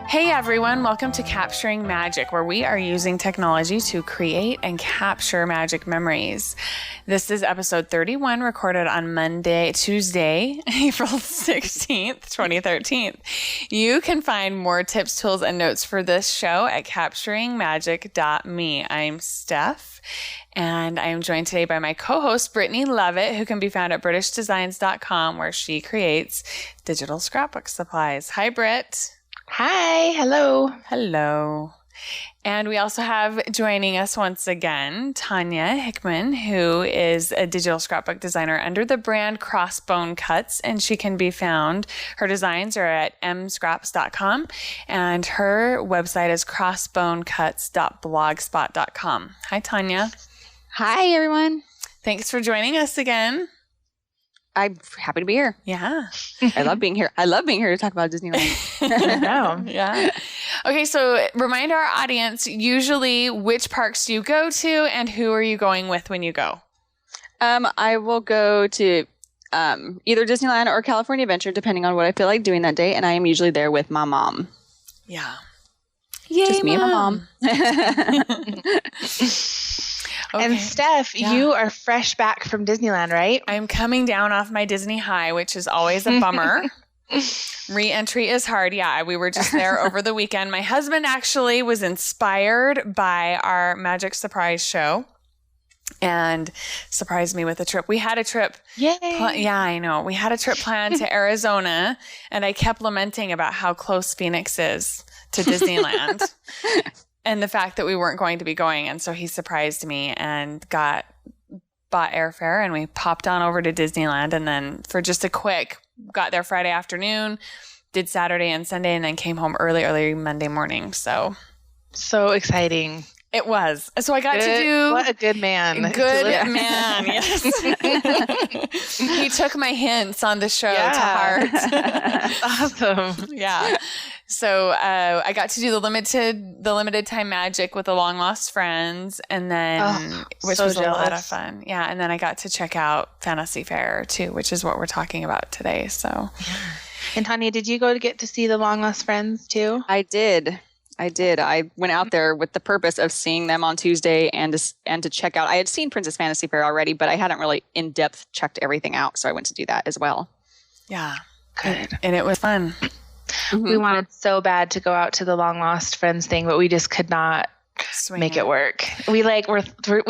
Hey everyone, welcome to Capturing Magic, where we are using technology to create and capture magic memories. This is episode 31, recorded on Tuesday, April 16th, 2013. You can find more tips, tools, and notes for this show at capturingmagic.me. I'm Steph, and I am joined today by my co-host, Brittney Leavitt, who can be found at britishdesigns.com, where she creates digital scrapbook supplies. Hi, Britt. Hi. Hello. Hello. And we also have joining us once again, Tanya Hickman, who is a digital scrapbook designer under the brand Crossbone Cuts, and she can be found. Her designs are at mscraps.com, and her website is crossbonecuts.blogspot.com. Hi, Tanya. Hi, everyone. Thanks for joining us again. I'm happy to be here. Yeah. I love being here. I love being here to talk about Disneyland. I know. Yeah. Okay, so remind our audience, usually which parks do you go to and who are you going with when you go? I will go to either Disneyland or California Adventure, depending on what I feel like doing that day. And I am usually there with my mom. Yeah. Yay, just me and my mom. Okay. And Steph, you are fresh back from Disneyland, right? I'm coming down off my Disney high, which is always a bummer. Re-entry is hard. Yeah, we were just there over the weekend. My husband actually was inspired by our Magic Surprise show and surprised me with a trip. We had a trip. Yay. Yeah, I know. We had a trip planned to Arizona, and I kept lamenting about how close Phoenix is to Disneyland. And the fact that we weren't going to be going. And so he surprised me and bought airfare, and we popped on over to Disneyland. And then for just a quick, got there Friday afternoon, did Saturday and Sunday, and then came home early Monday morning. So exciting. It was. So I got to do... What a good man. Good man, yes. He took my hints on the show to heart. Awesome. Yeah. So I got to do the limited time magic with the Long Lost Friends, and then which was a lot of fun. Yeah, and then I got to check out Fantasy Faire too, which is what we're talking about today. So, and Tanya, did you go to get to see the Long Lost Friends too? I did. I went out there with the purpose of seeing them on Tuesday and to check out. I had seen Princess Fantasy Faire already, but I hadn't really in depth checked everything out, so I went to do that as well. Yeah, good, and it was fun. Mm-hmm. We wanted so bad to go out to the Long Lost Friends thing, but we just could not make it work. We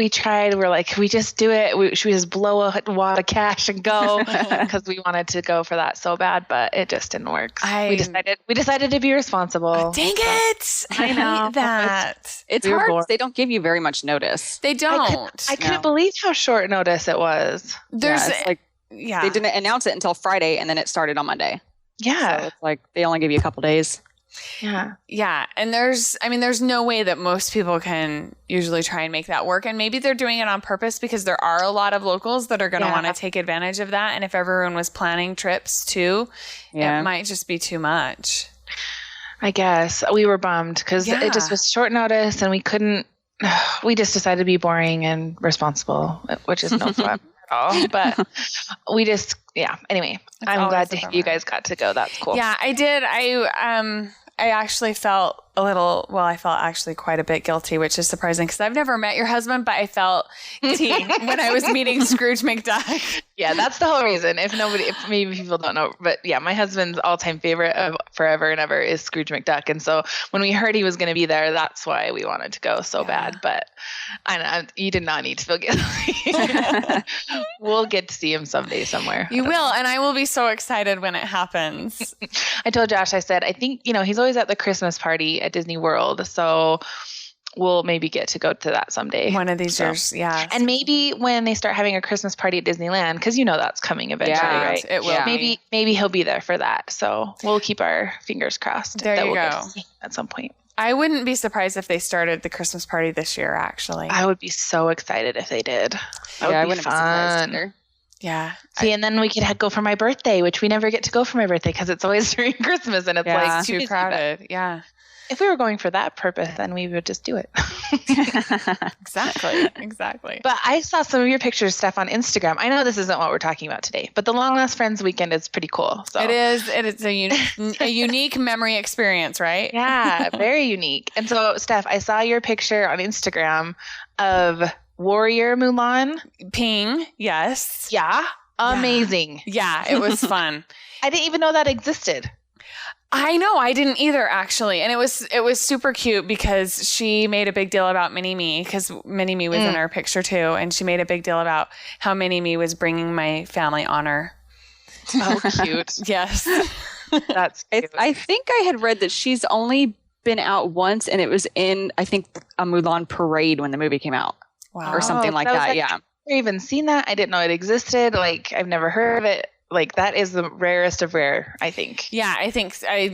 tried. We're like, can we just do it? Should we just blow a wad of cash and go? Because we wanted to go for that so bad, but it just didn't work. We decided to be responsible. Dang it! I know that. It's hard. They don't give you very much notice. They don't. I couldn't believe how short notice it was. They didn't announce it until Friday, and then it started on Monday. Yeah. So it's like they only give you a couple days. Yeah. Yeah. And there's no way that most people can usually try and make that work. And maybe they're doing it on purpose because there are a lot of locals that are going to want to take advantage of that. And if everyone was planning trips too, it might just be too much. I guess we were bummed because it just was short notice and we just decided to be boring and responsible, which is no fun. But we just, anyway, I'm glad you guys got to go. That's cool. Yeah, I did. I actually felt I felt actually quite a bit guilty, which is surprising because I've never met your husband, but I felt when I was meeting Scrooge McDuck. Yeah, that's the whole reason. If maybe people don't know, but yeah, my husband's all-time favorite of forever and ever is Scrooge McDuck. And so when we heard he was going to be there, that's why we wanted to go so bad. But I know you did not need to feel guilty. We'll get to see him someday somewhere. You will. And I will be so excited when it happens. I told Josh, I said, I think, he's always at the Christmas party at Disney World. So we'll maybe get to go to that someday. One of these years. Yeah. And maybe when they start having a Christmas party at Disneyland, because that's coming eventually, right? It will. Maybe he'll be there for that. So we'll keep our fingers crossed. There you go. Get to see him at some point. I wouldn't be surprised if they started the Christmas party this year, actually. I would be so excited if they did. That would be fun. Be surprised either. Yeah. See, and then we could go for my birthday, which we never get to go for my birthday because it's always during Christmas and it's like too crowded. Yeah. If we were going for that purpose, then we would just do it. Exactly. But I saw some of your pictures, Steph, on Instagram. I know this isn't what we're talking about today, but the Long Lost Friends weekend is pretty cool. So it is. It is a unique memory experience, right? Yeah, very unique. And so, Steph, I saw your picture on Instagram of Warrior Mulan. Ping. Yes. Yeah. Amazing. Yeah, it was fun. I didn't even know that existed. I know, I didn't either, actually. And it was super cute because she made a big deal about Mini-Me because Mini-Me was in our picture too. And she made a big deal about how Mini-Me was bringing my family honor. Oh, cute. Yes. That's cute. I think I had read that she's only been out once and it was in, I think, a Mulan parade when the movie came out. Wow. Or something like that. Yeah. I've never even seen that. I didn't know it existed. Like, I've never heard of it. Like, that is the rarest of rare, I think. Yeah, I think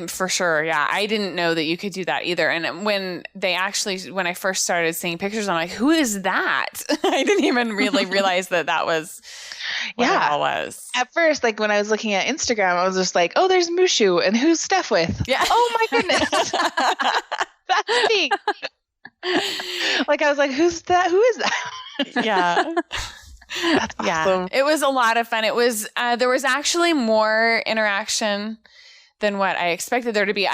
for sure. Yeah, I didn't know that you could do that either. And when I first started seeing pictures, I'm like, who is that? I didn't even really realize that was what it all was. At first, like when I was looking at Instagram, I was just like, oh, there's Mushu. And who's Steph with? Yeah. Oh, my goodness. That's me. Like, I was like, who's that? Who is that? Yeah. That's awesome. Yeah, it was a lot of fun. It was there was actually more interaction than what I expected there to be.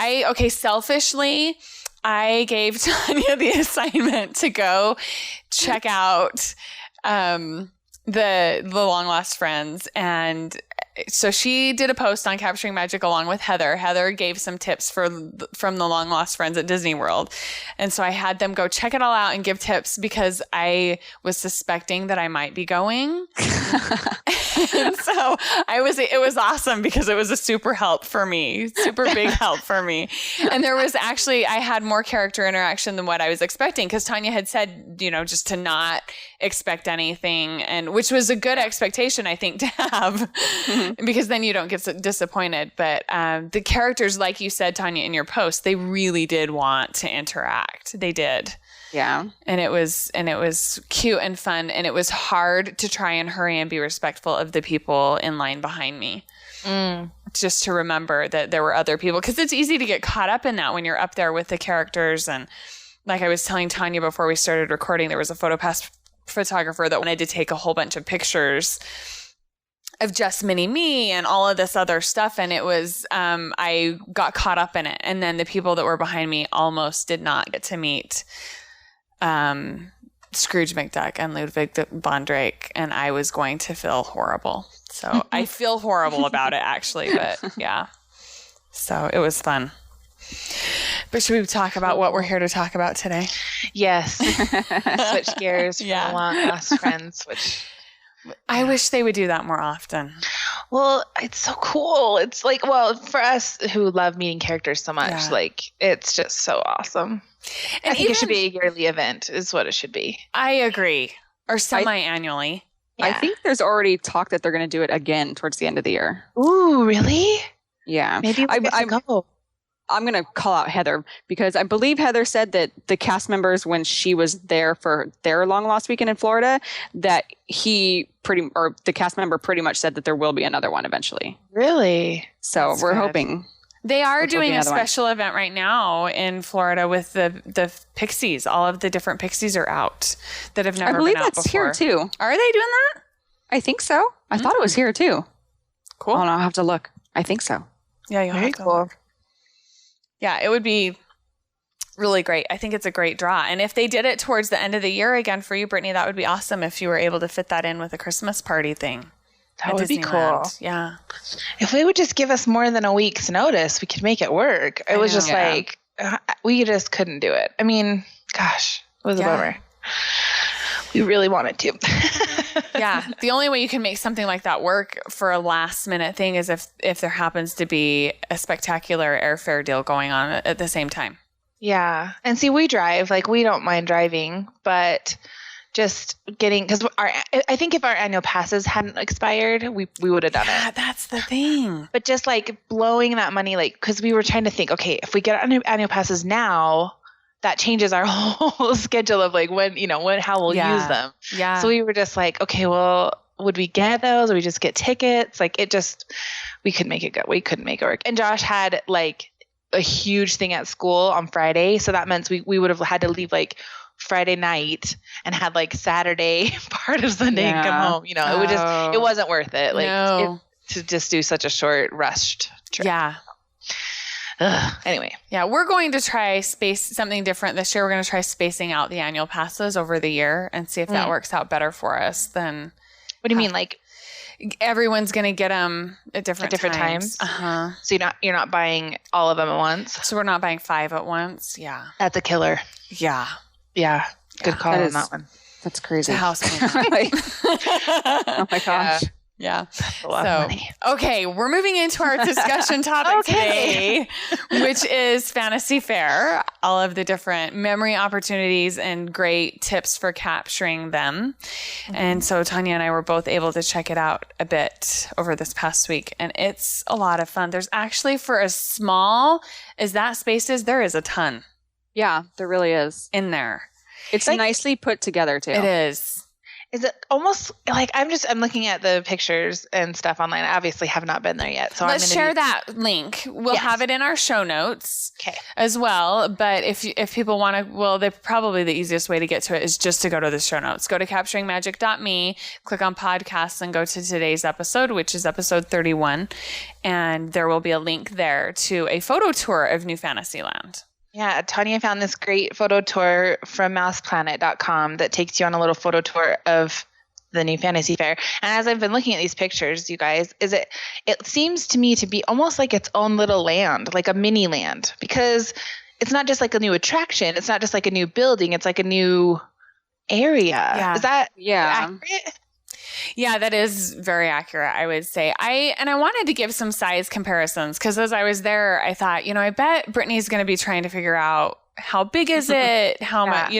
Selfishly, I gave Tanya the assignment to go check out the Long Lost Friends, and so she did a post on Capturing Magic along with Heather. Heather gave some tips from the Long Lost Friends at Disney World. And so I had them go check it all out and give tips because I was suspecting that I might be going. And so it was awesome because it was a super help for me, super big help for me. And there was actually, I had more character interaction than what I was expecting because Tanya had said, just to not expect anything, and which was a good expectation, I think, to have. Because then you don't get so disappointed. But the characters, like you said, Tanya, in your post, they really did want to interact. They did. Yeah. And it was cute and fun. And it was hard to try and hurry and be respectful of the people in line behind me. Just to remember that there were other people. Because it's easy to get caught up in that when you're up there with the characters. And like I was telling Tanya before we started recording, there was a PhotoPass photographer that wanted to take a whole bunch of pictures of just Mini-Me and all of this other stuff. And it was, I got caught up in it. And then the people that were behind me almost did not get to meet Scrooge McDuck and Ludwig von Drake. And I was going to feel horrible. So I feel horrible about it, actually. But yeah. So it was fun. But should we talk about what we're here to talk about today? Yes. Switch gears from the Long Lost Friends, which... I wish they would do that more often. Well, it's so cool. It's like, well, for us who love meeting characters so much, like, it's just so awesome. And I think it should be a yearly event is what it should be. I agree. Or semi-annually. Yeah. I think there's already talk that they're going to do it again towards the end of the year. Ooh, really? Yeah. Maybe we'll get to go. I'm going to call out Heather because I believe Heather said that the cast members, when she was there for their long lost weekend in Florida, that the cast member pretty much said that there will be another one eventually. Really? So That's we're good. hoping. They are doing a special event right now in Florida with the Pixies. All of the different Pixies are out that have never been out before. I believe that's here too. Are they doing that? I think so. I thought it was here too. Cool. Oh, no, I'll have to look. I think so. Yeah, you'll have to look. Yeah, it would be really great. I think it's a great draw. And if they did it towards the end of the year again for you, Brittney, that would be awesome if you were able to fit that in with a Christmas party thing. That would be cool. Yeah. If they would just give us more than a week's notice, we could make it work. It was just like, we just couldn't do it. I mean, gosh, it was a bummer. We really wanted to. Yeah. The only way you can make something like that work for a last minute thing is if there happens to be a spectacular airfare deal going on at the same time. Yeah. And see, we drive, like we don't mind driving, but just getting, because I think if our annual passes hadn't expired, we would have done it. Yeah, that's the thing. But just like blowing that money, like, because we were trying to think, okay, if we get our annual passes now, that changes our whole schedule of like how we'll use them. Yeah. So we were just like, okay, well, would we get those? Or we just get tickets? Like we couldn't make it go. We couldn't make it work. And Josh had like a huge thing at school on Friday. So that meant we would have had to leave like Friday night and had like Saturday part of Sunday and come home. You know, it wasn't worth it. Like to just do such a short rushed trip. Yeah. Anyway. Yeah, we're going to try something different this year. We're going to try spacing out the annual passes over the year and see if that works out better for us than. What do you mean? Like everyone's going to get them at different times. Uh-huh. So you're not buying all of them at once. So we're not buying 5 at once. Yeah. That's a killer. Yeah. Yeah. Good call on that one. That's crazy. It's a house. Oh my gosh. Yeah. That's a lot of money. Okay, we're moving into our discussion topic today, which is Fantasy Faire, all of the different memory opportunities and great tips for capturing them. Mm-hmm. And so Tanya and I were both able to check it out a bit over this past week, and it's a lot of fun. There's actually, for as small as that space is, there is a ton. Yeah, there really is. In there. It's like, nicely put together too. It is. Is it almost like I'm looking at the pictures and stuff online. I obviously have not been there yet. So let's share that link. We'll have it in our show notes as well. But if people want to, probably the easiest way to get to it is just to go to the show notes. Go to capturingmagic.me, click on podcasts, and go to today's episode, which is episode 31. And there will be a link there to a photo tour of New Fantasyland. Yeah, Tanya found this great photo tour from MousePlanet.com that takes you on a little photo tour of the New Fantasy Faire. And as I've been looking at these pictures, you guys, it seems to me to be almost like its own little land, like a mini land, because it's not just like a new attraction. It's not just like a new building. It's like a new area. Yeah. Is that accurate? Yeah, that is very accurate, I would say. I wanted to give some size comparisons because as I was there, I thought, I bet Brittany's going to be trying to figure out how big is it, how much,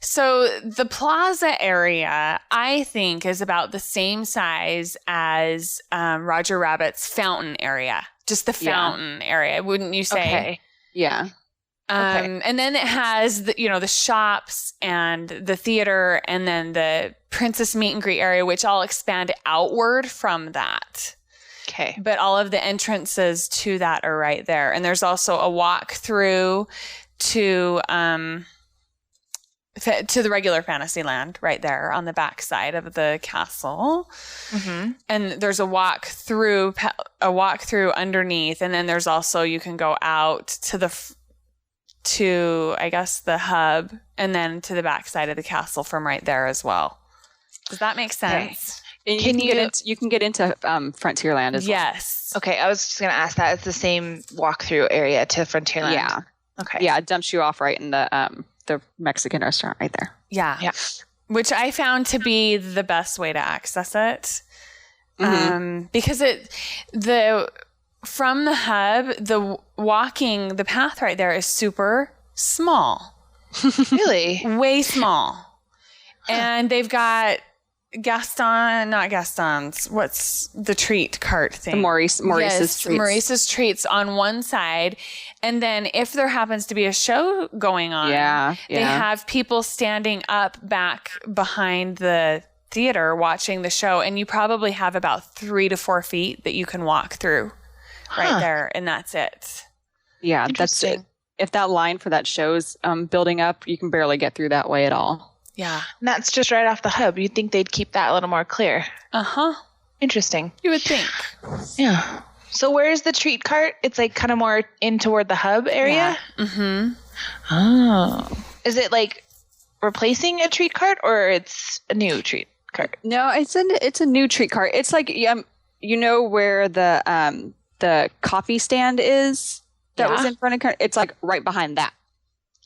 So the plaza area, I think, is about the same size as Roger Rabbit's fountain area, just the fountain area, wouldn't you say? Okay. Yeah. And then it has the shops and the theater and then the princess meet and greet area, which all expand outward from that. Okay. But all of the entrances to that are right there. And there's also a walk through to the regular Fantasyland right there on the back side of the castle. Mm-hmm. And there's a walk through underneath. And then there's also, you can go out to I guess the hub and then to the back side of the castle from right there as well. Does that make sense? Okay. You can get into Frontierland as well. Yes. Okay, I was just going to ask that. It's the same walkthrough area to Frontierland. Yeah. Okay. Yeah, it dumps you off right in the Mexican restaurant right there. Yeah. Yeah. Which I found to be the best way to access it. Mm-hmm. Because from the hub, the path right there is super small. Really? Way small. And they've got Gaston's, what's the treat cart thing? Maurice's treats. Maurice's treats on one side. And then if there happens to be a show going on, they have people standing up back behind the theater watching the show. And you probably have about 3 to 4 feet that you can walk through right there. And that's it. Yeah, that's it. If that line for that show's building up, you can barely get through that way at all. Yeah. And that's just right off the hub. You'd think they'd keep that a little more clear. Uh-huh. Interesting. You would think. Yeah. So where's the treat cart? It's like kind of more in toward the hub area? Yeah. Mm-hmm. Oh. Is it like replacing a treat cart or it's a new treat cart? No, it's a new treat cart. It's like where the coffee stand is that was in front of it's like right behind that.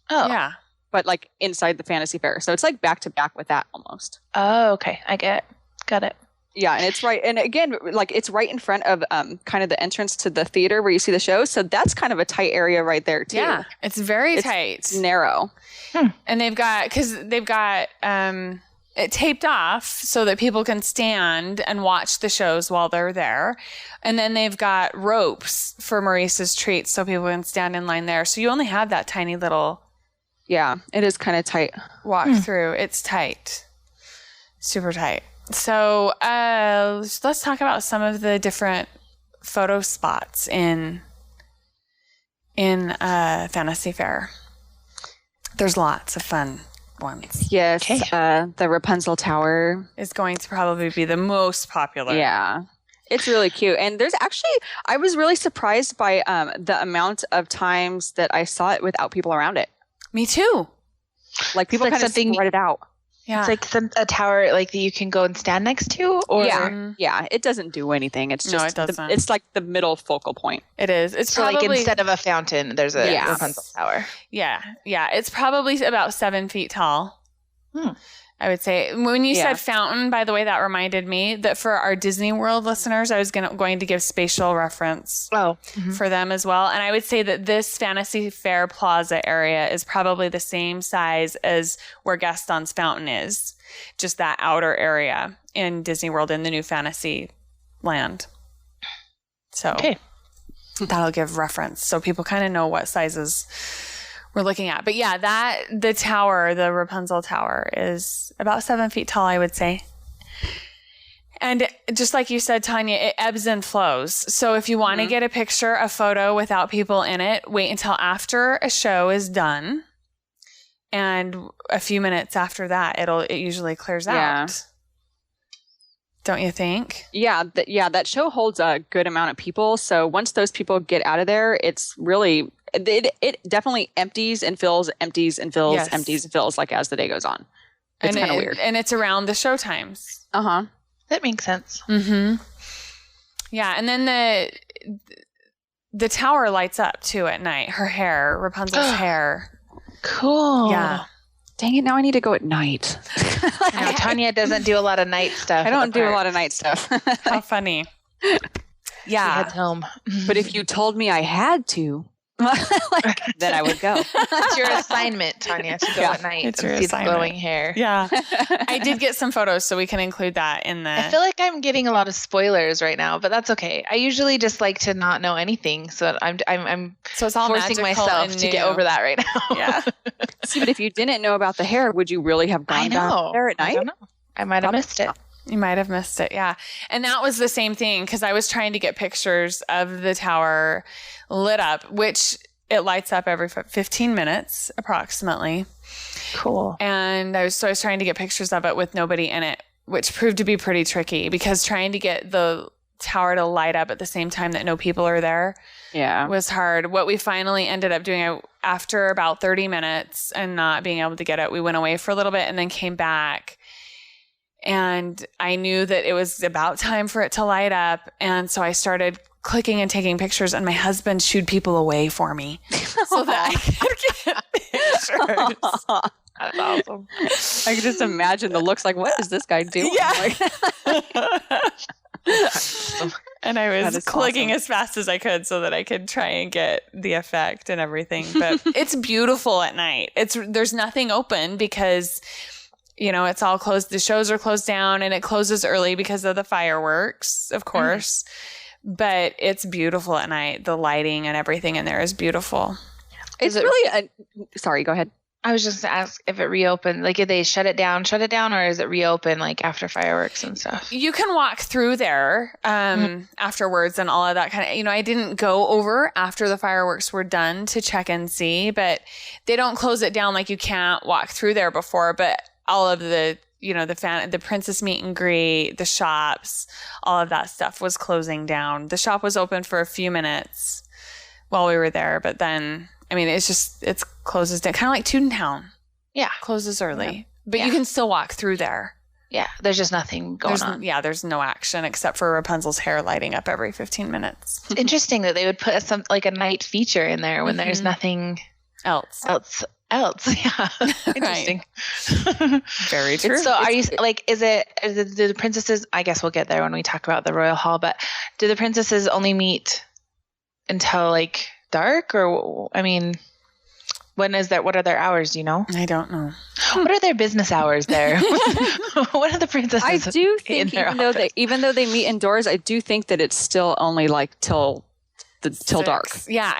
Oh. Yeah. But like inside the Fantasy Faire. So it's like back to back with that almost. Oh, okay. I get it. Got it. Yeah, and it's right. And again, like it's right in front of kind of the entrance to the theater where you see the show. So that's kind of a tight area right there too. Yeah, it's very tight. It's narrow. And they've got it taped off so that people can stand and watch the shows while they're there. And then they've got ropes for Maurice's treats so people can stand in line there. So you only have that tiny little... Yeah, it is kind of tight. Walk through. It's tight. Super tight. So let's talk about some of the different photo spots in Fantasy Faire. There's lots of fun ones. Yes, the Rapunzel Tower is going to probably be the most popular. Yeah, it's really cute. And there's actually, I was really surprised by the amount of times that I saw it without people around it. Me too. Like people kind of spread it out. Yeah. It's like a tower like that you can go and stand next to, or yeah, it doesn't do anything. It's just it doesn't. It's like the middle focal point. It is. It's so probably like instead of a fountain, there's a Rapunzel tower. Yeah, it's probably about 7 feet tall. I would say. When you said fountain, by the way, that reminded me that for our Disney World listeners, I was going to give spatial reference for them as well. And I would say that this Fantasy Faire Plaza area is probably the same size as where Gaston's fountain is, just that outer area in Disney World in the new Fantasy Land. So that'll give reference so people kind of know what sizes we're looking at. But yeah, the tower, the Rapunzel Tower, is about 7 feet tall, I would say. And just like you said, Tanya, it ebbs and flows. So if you want to get a photo without people in it, wait until after a show is done. And a few minutes after that, it usually clears out. Don't you think? Yeah, that show holds a good amount of people. So once those people get out of there, it's really... It definitely empties and fills, empties and fills, empties and fills, like as the day goes on. It's kind of weird. And it's around the show times. That makes sense. Yeah, and then the tower lights up too at night. Her hair, Rapunzel's hair. Cool. Yeah. Dang it, now I need to go at night. No, Tanya doesn't do a lot of night stuff. I don't do a lot of night stuff. How funny. Yeah. She heads home. But if you told me I had to, then I would go. It's your assignment, Tanya, to go at night and see the glowing hair. Yeah. I did get some photos, so we can include that in the... I feel like I'm getting a lot of spoilers right now, but that's okay. I usually just like to not know anything, so I'm so it's all forcing myself to get over that right now. Yeah. See, but if you didn't know about the hair, would you really have gone down there at night? I don't know. I might have missed it. You might have missed it, yeah. And that was the same thing, because I was trying to get pictures of the tower lit up, which it lights up every 15 minutes approximately. Cool. And I was trying to get pictures of it with nobody in it, which proved to be pretty tricky, because trying to get the tower to light up at the same time that no people are there was hard. What we finally ended up doing, after about 30 minutes and not being able to get it, we went away for a little bit and then came back. And I knew that it was about time for it to light up. And so I started clicking and taking pictures, and my husband shooed people away for me so that I could get pictures. That's awesome. I can just imagine the looks like, what is this guy doing? Yeah. And I was clicking as fast as I could so that I could try and get the effect and everything. But it's beautiful at night. There's nothing open because... it's all closed. The shows are closed down, and it closes early because of the fireworks, of course. But it's beautiful at night. The lighting and everything in there is beautiful. Sorry, go ahead. I was just going to ask if it reopened. Like, if they shut it down, or is it reopen like after fireworks and stuff? You can walk through there afterwards and all of that kind of. I didn't go over after the fireworks were done to check and see, but they don't close it down like you can't walk through there before. But all of the, the princess meet and greet, the shops, all of that stuff was closing down. The shop was open for a few minutes while we were there, but then, it closes down, kind of like Toontown. Yeah. Closes early, but you can still walk through there. Yeah. There's just nothing going on. Yeah. There's no action except for Rapunzel's hair lighting up every 15 minutes. It's interesting that they would put a night feature in there when there's nothing else. Yeah. Interesting. Very true. So are you is it do the princesses, I guess we'll get there when we talk about the royal hall, but do the princesses only meet until dark, or when is that? What are their hours? Do you know? I don't know. What are their business hours there? What are the princesses? I do think even though they meet indoors, I do think that it's still only till dark. Yeah,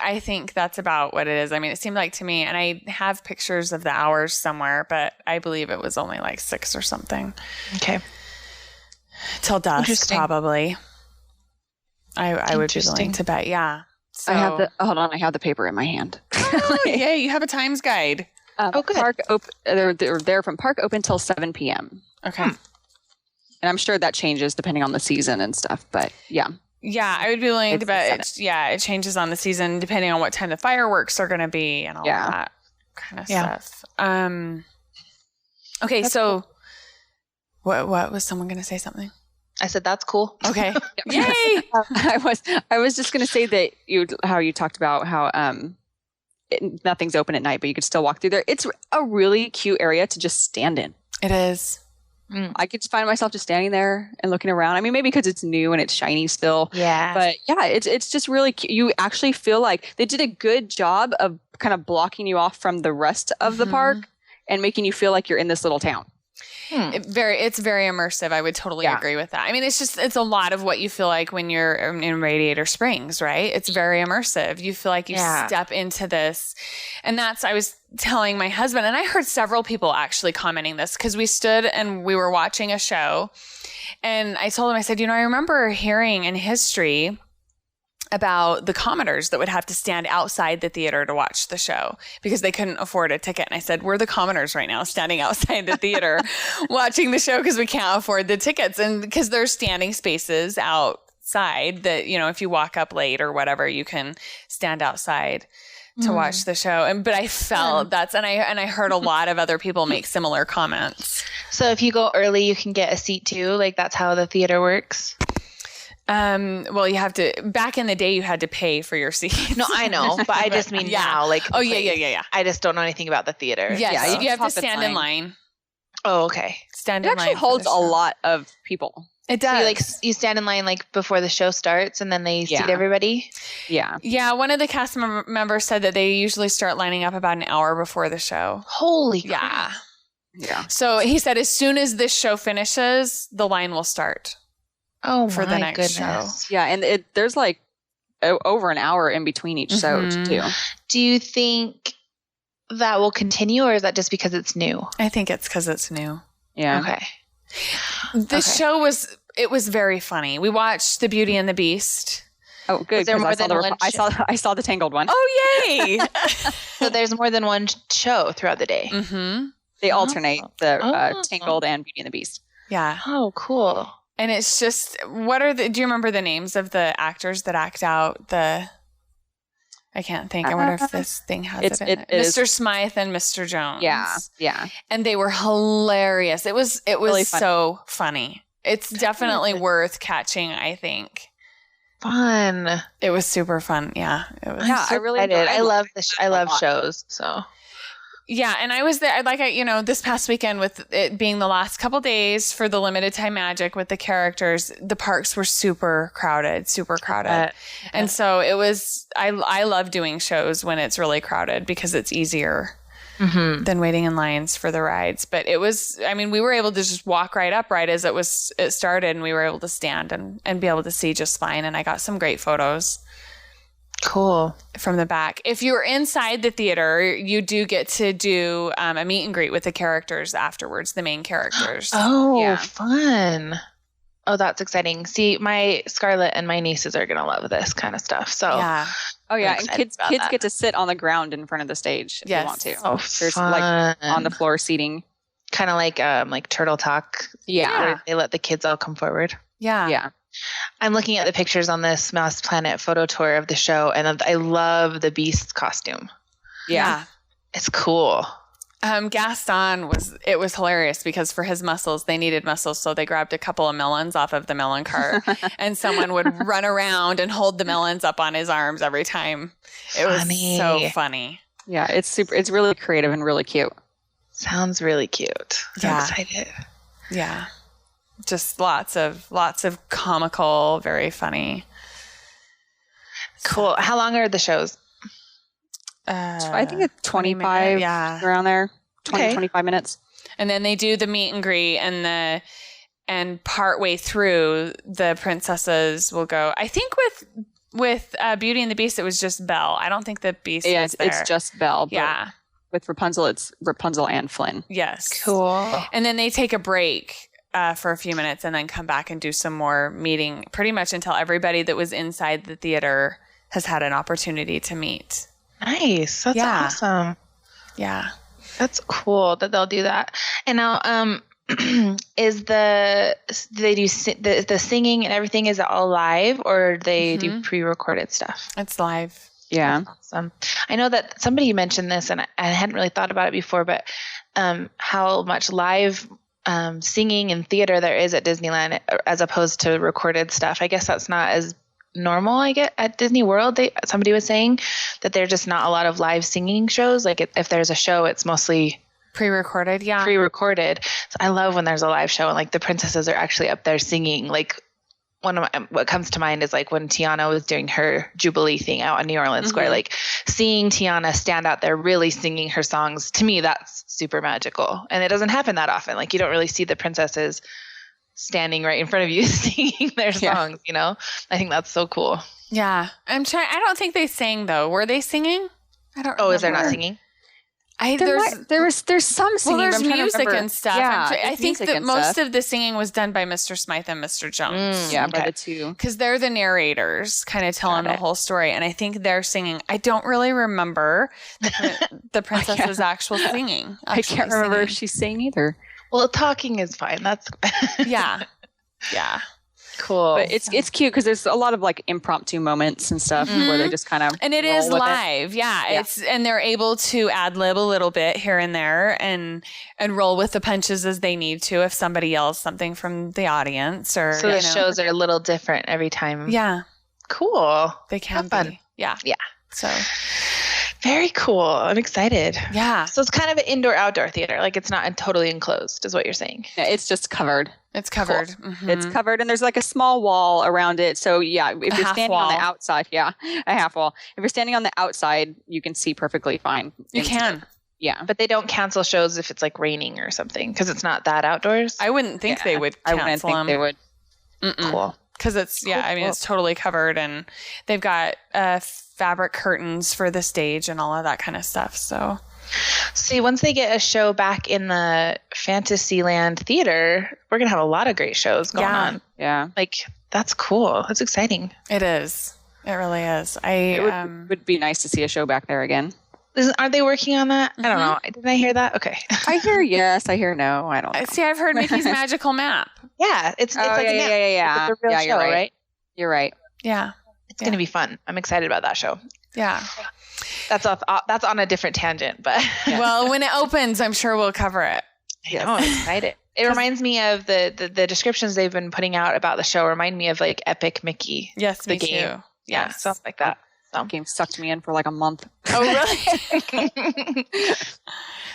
I think that's about what it is. It seemed like to me, and I have pictures of the hours somewhere, but I believe it was only 6 or something. Okay. till dusk, probably. I would be willing to bet. Yeah. So, I have hold on. I have the paper in my hand. Oh, yay. You have a times guide. Good. They're there from park open till 7 p.m. Okay. And I'm sure that changes depending on the season and stuff. But yeah. Yeah, I would be willing to bet. It changes on the season depending on what time the fireworks are going to be and all of that kind of stuff. Okay, that's so cool. What was someone going to say something? I said that's cool. Okay. Yay! I was just going to say that how you talked about how nothing's open at night, but you could still walk through there. It's a really cute area to just stand in. It is. I could find myself just standing there and looking around. I mean, maybe because it's new and it's shiny still. Yeah. But yeah, it's just really cute. You actually feel like they did a good job of kind of blocking you off from the rest of the park and making you feel like you're in this little town. It's very immersive. I would totally agree with that. I mean, it's a lot of what you feel like when you're in Radiator Springs, right? It's very immersive. You feel like you step into this. And I was telling my husband, and I heard several people actually commenting this because we stood and we were watching a show. And I told him, I said, I remember hearing in history about the commoners that would have to stand outside the theater to watch the show because they couldn't afford a ticket. And I said, we're the commoners right now standing outside the theater watching the show because we can't afford the tickets. And because there's standing spaces outside that, if you walk up late or whatever, you can stand outside to watch the show. But I felt and I heard a lot of other people make similar comments. So if you go early, you can get a seat too. Like that's how the theater works. Well, you have to, back in the day, you had to pay for your seat. No, I know, but I just mean now, like, yeah. I just don't know anything about the theater. Yes, you have to stand in line. Oh, okay. Stand in line. It actually holds a lot of people. It does. So you stand in line like before the show starts and then they seat everybody? Yeah. Yeah, one of the cast members said that they usually start lining up about an hour before the show. Holy crap. Yeah. So he said as soon as this show finishes, the line will start. Oh, for the next show. Yeah, and there's like over an hour in between each show too. Do you think that will continue, or is that just because it's new? I think it's because it's new. Yeah. Okay. The show was very funny. We watched The Beauty and the Beast. Oh, good. Was there more than one? I saw the Tangled one. Oh, yay! So there's more than one show throughout the day. Mm-hmm. They alternate the Tangled and Beauty and the Beast. Yeah. Oh, cool. And it's just, do you remember the names of the actors that act out I can't think. I wonder if this thing has it in it. Mr. Smythe and Mr. Jones. Yeah. And they were hilarious. It was really so funny. It's definitely worth catching, I think. Fun. It was super fun. Yeah. It was. Yeah, I really did. I love shows, so. Yeah, and I was there, this past weekend with it being the last couple days for the limited time magic with the characters, the parks were super crowded. And so it was, I love doing shows when it's really crowded because it's easier than waiting in lines for the rides. But it was, we were able to just walk right up right as it started, and we were able to stand and be able to see just fine. And I got some great photos. Cool. From the back. If you're inside the theater, you do get to do a meet and greet with the characters afterwards, the main characters. Oh, fun. Oh, that's exciting. See, my Scarlett and my nieces are going to love this kind of stuff. So, yeah. Oh, yeah. And kids get to sit on the ground in front of the stage if they want to. Oh, there's fun. like on the floor seating. Kind of like Turtle Talk. Yeah. Where they let the kids all come forward. Yeah. Yeah. I'm looking at the pictures on this MousePlanet photo tour of the show, and I love the Beast costume. Yeah. It's cool. Gaston was hilarious because for his muscles, they needed muscles. So they grabbed a couple of melons off of the melon cart and someone would run around and hold the melons up on his arms every time. It was so funny. Yeah. It's really creative and really cute. Sounds really cute. I'm excited. Yeah. Just lots of comical, very funny. Cool. How long are the shows? I think it's 25, around there. 25 minutes. And then they do the meet and greet and partway through the princesses will go. I think with Beauty and the Beast, it was just Belle. I don't think the Beast is there. It's just Belle. Yeah. With Rapunzel, it's Rapunzel and Flynn. Yes. Cool. And then they take a break for a few minutes and then come back and do some more meeting pretty much until everybody that was inside the theater has had an opportunity to meet. Nice. That's awesome. Yeah. That's cool that they'll do that. And now, is the singing and everything, is it all live, or they do pre-recorded stuff? It's live. Yeah. That's awesome. I know that somebody mentioned this, and I hadn't really thought about it before, but how much live singing and theater there is at Disneyland as opposed to recorded stuff. I guess that's not as normal. I get at Disney World, somebody was saying that there's just not a lot of live singing shows. Like if there's a show, it's mostly pre-recorded. Yeah. Pre-recorded. So I love when there's a live show and like the princesses are actually up there singing. Like what comes to mind is like when Tiana was doing her Jubilee thing out on New Orleans Square, like seeing Tiana stand out there really singing her songs. To me, that's super magical. And it doesn't happen that often. Like you don't really see the princesses standing right in front of you singing their songs, you know? I think that's so cool. Yeah. I don't think they sang though. Were they singing? I don't remember. Oh, is there not singing? There's some singing. Well, there's music and stuff. Yeah, I think that most of the singing was done by Mr. Smythe and Mr. Jones. By the two. Because they're the narrators kind of telling the whole story. And I think they're singing. I don't really remember the princess's actual singing. I can't remember if she's singing either. Well, talking is fine. That's yeah. Cool. But it's cute because there's a lot of like impromptu moments and stuff where they just kind of and it is live. And they're able to ad lib a little bit here and there and roll with the punches as they need to if somebody yells something from the audience or so the shows are a little different every time. Yeah. Cool. They can be. Fun. Yeah. So very cool. I'm excited. Yeah. So it's kind of an indoor-outdoor theater. Like it's not totally enclosed is what you're saying. Yeah, it's just covered. It's covered. Cool. It's covered and there's like a small wall around it. So if you're standing on the outside, a half wall. If you're standing on the outside, you can see perfectly fine. You can. Yeah. But they don't cancel shows if it's like raining or something because it's not that outdoors. I wouldn't think they would cancel I wouldn't think them. they would. Cool. Because it's, it's totally covered and they've got fabric curtains for the stage and all of that kind of stuff. So, see, once they get a show back in the Fantasyland theater, we're going to have a lot of great shows going on. Yeah. Like, that's cool. That's exciting. It is. It really is. It would be nice to see a show back there again. Aren't they working on that? I don't know. Did I hear that? Okay. I hear yes. I hear no. I don't know. See, I've heard Mickey's Magical Map. Yeah. It's like a map. Yeah. It's a real show, right? You're right. Yeah. It's going to be fun. I'm excited about that show. Yeah. That's on a different tangent, but well, when it opens, I'm sure we'll cover it. I'm excited. It reminds me of the descriptions they've been putting out about the show remind me of like Epic Mickey. Yes, the me game. Too. Yeah, stuff like that. That game sucked me in for like a month. Oh, really?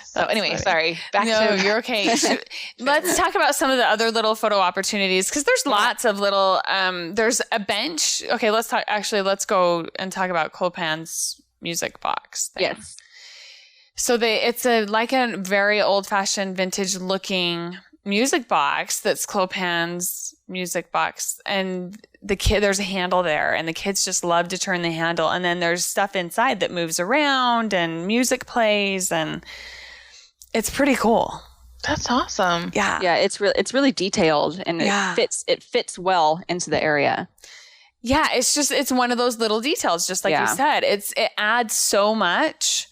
So anyway, sorry. You're okay. Let's talk about some of the other little photo opportunities because there's lots of little. There's a bench. Okay, let's talk. Actually, let's go and talk about Clopan's music box thing. Yes. So it's like a very old-fashioned, vintage-looking music box that's Clopan's music box, and there's a handle there, and the kids just love to turn the handle, and then there's stuff inside that moves around, and music plays, and it's pretty cool. That's awesome. Yeah, it's really detailed, and it fits well into the area. Yeah, it's one of those little details, just like you said. It adds so much.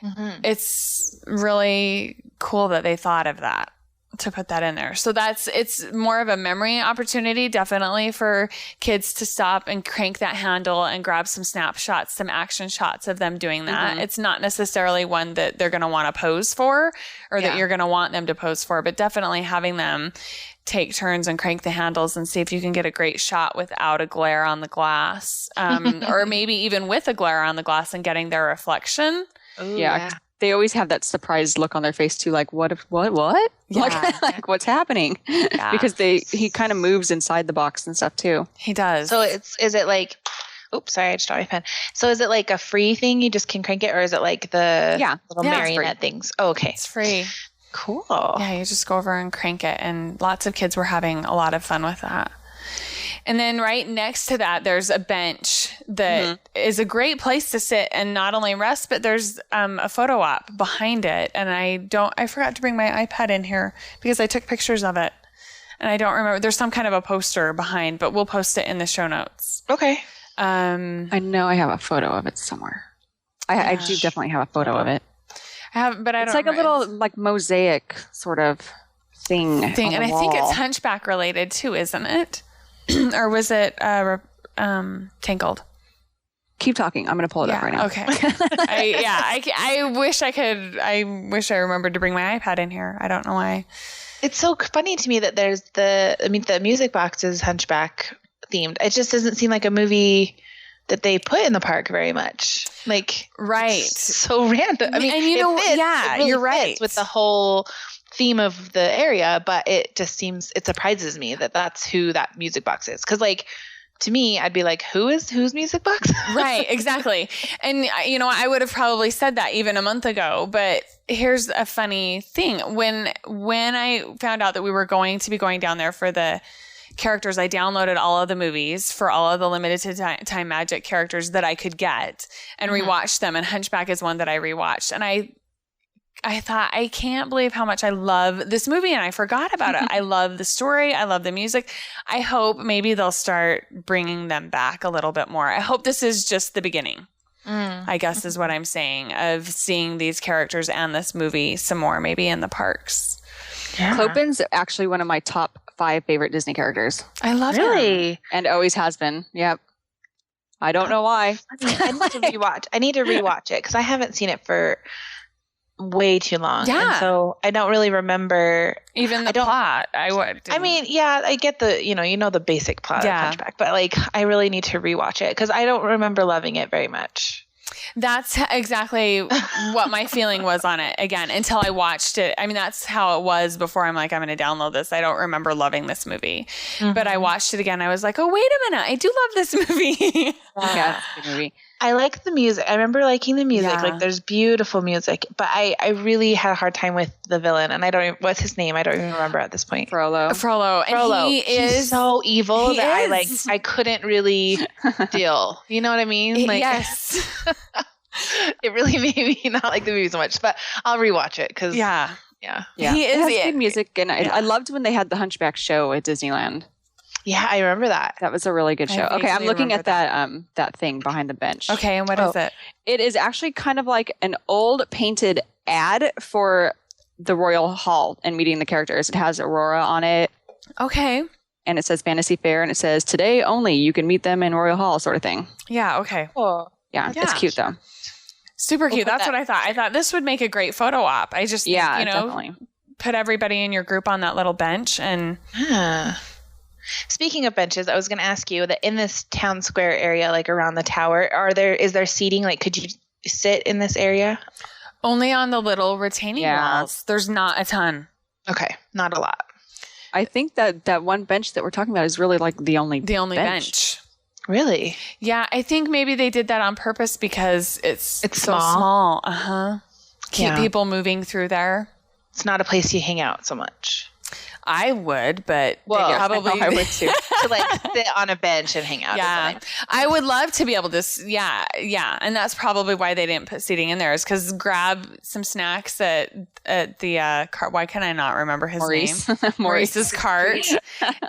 Mm-hmm. It's really cool that they thought of that to put that in there. So it's more of a memory opportunity, definitely for kids to stop and crank that handle and grab some snapshots, some action shots of them doing that. Mm-hmm. It's not necessarily one that they're going to want to pose for or that you're going to want them to pose for, but definitely having them take turns and crank the handles and see if you can get a great shot without a glare on the glass, or maybe even with a glare on the glass and getting their reflection. Ooh, yeah. They always have that surprised look on their face too, like what? Yeah. Like what's happening? Yeah. Because he kind of moves inside the box and stuff too. He does. So is it like, oops, sorry, I just dropped my pen. So is it like a free thing? You just can crank it, or is it like the little marionette things? Oh, okay. It's free. Cool. Yeah, you just go over and crank it, and lots of kids were having a lot of fun with that. And then right next to that, there's a bench that is a great place to sit and not only rest, but there's a photo op behind it. And I forgot to bring my iPad in here because I took pictures of it. And I don't remember. There's some kind of a poster behind, but we'll post it in the show notes. Okay. I know I have a photo of it somewhere. I do definitely have a photo of it. I have, but I don't. It's like a little like mosaic sort of thing. And I think it's Hunchback related too, isn't it? Or was it Tangled? Keep talking. I'm going to pull it up right now. Okay. I wish I could. I wish I remembered to bring my iPad in here. I don't know why. It's so funny to me that there's the music box is Hunchback themed. It just doesn't seem like a movie that they put in the park very much. Like, right. So random. I mean, and you know, fits, really you're right with the whole theme of the area, but it surprises me that that's who that music box is. Cause like, to me, I'd be like, whose music box? Right, exactly. And, you know, I would have probably said that even a month ago. But here's a funny thing. When I found out that we were going to be going down there for the characters, I downloaded all of the movies for all of the limited time magic characters that I could get and rewatched them. And Hunchback is one that I rewatched. And I thought, I can't believe how much I love this movie, and I forgot about it. I love the story. I love the music. I hope maybe they'll start bringing them back a little bit more. I hope this is just the beginning, I guess is what I'm saying, of seeing these characters and this movie some more, maybe in the parks. Yeah. Clopin's actually one of my top 5 favorite Disney characters. I love him. And always has been. Yep. I don't know why. I need to rewatch it because I haven't seen it for way too long. Yeah. And so I don't really remember even the plot. I mean, yeah, I get the, you know the basic plot of Hunchback, but like I really need to rewatch it because I don't remember loving it very much. That's exactly what my feeling was on it again until I watched it. I mean, that's how it was before. I'm like, I'm going to download this. I don't remember loving this movie, but I watched it again. I was like, oh, wait a minute. I do love this movie. Yeah, it's a good movie. I like the music. I remember liking the music. Yeah. Like there's beautiful music, but I really had a hard time with the villain, and what's his name? I don't even remember at this point. Frollo. And he's so evil that I couldn't really deal. You know what I mean? Like, yes. It really made me not like the movie so much, but I'll rewatch it because he is good music, and I loved when they had the Hunchback show at Disneyland. Yeah, I remember that. That was a really good show. Okay, I'm looking at that thing behind the bench. Okay, and what is it? It is actually kind of like an old painted ad for the Royal Hall and meeting the characters. It has Aurora on it. Okay. And it says Fantasy Faire, and it says today only you can meet them in Royal Hall, sort of thing. Yeah, okay. Cool. Yeah, it's cute though. Super cute. That's what I thought. I thought this would make a great photo op. I just, definitely. Put everybody in your group on that little bench and... Speaking of benches, I was going to ask you that in this town square area, like around the tower, is there seating? Like, could you sit in this area? Only on the little retaining walls. There's not a ton. Okay, not a lot. I think that one bench that we're talking about is really like the only bench. Really? Yeah, I think maybe they did that on purpose because it's so small. Keep people moving through there. It's not a place you hang out so much. I would, but probably I would too. To like sit on a bench and hang out. Yeah, I would love to be able to. Yeah, and that's probably why they didn't put seating in there, is because grab some snacks at the cart. Why can I not remember his name? Maurice's cart,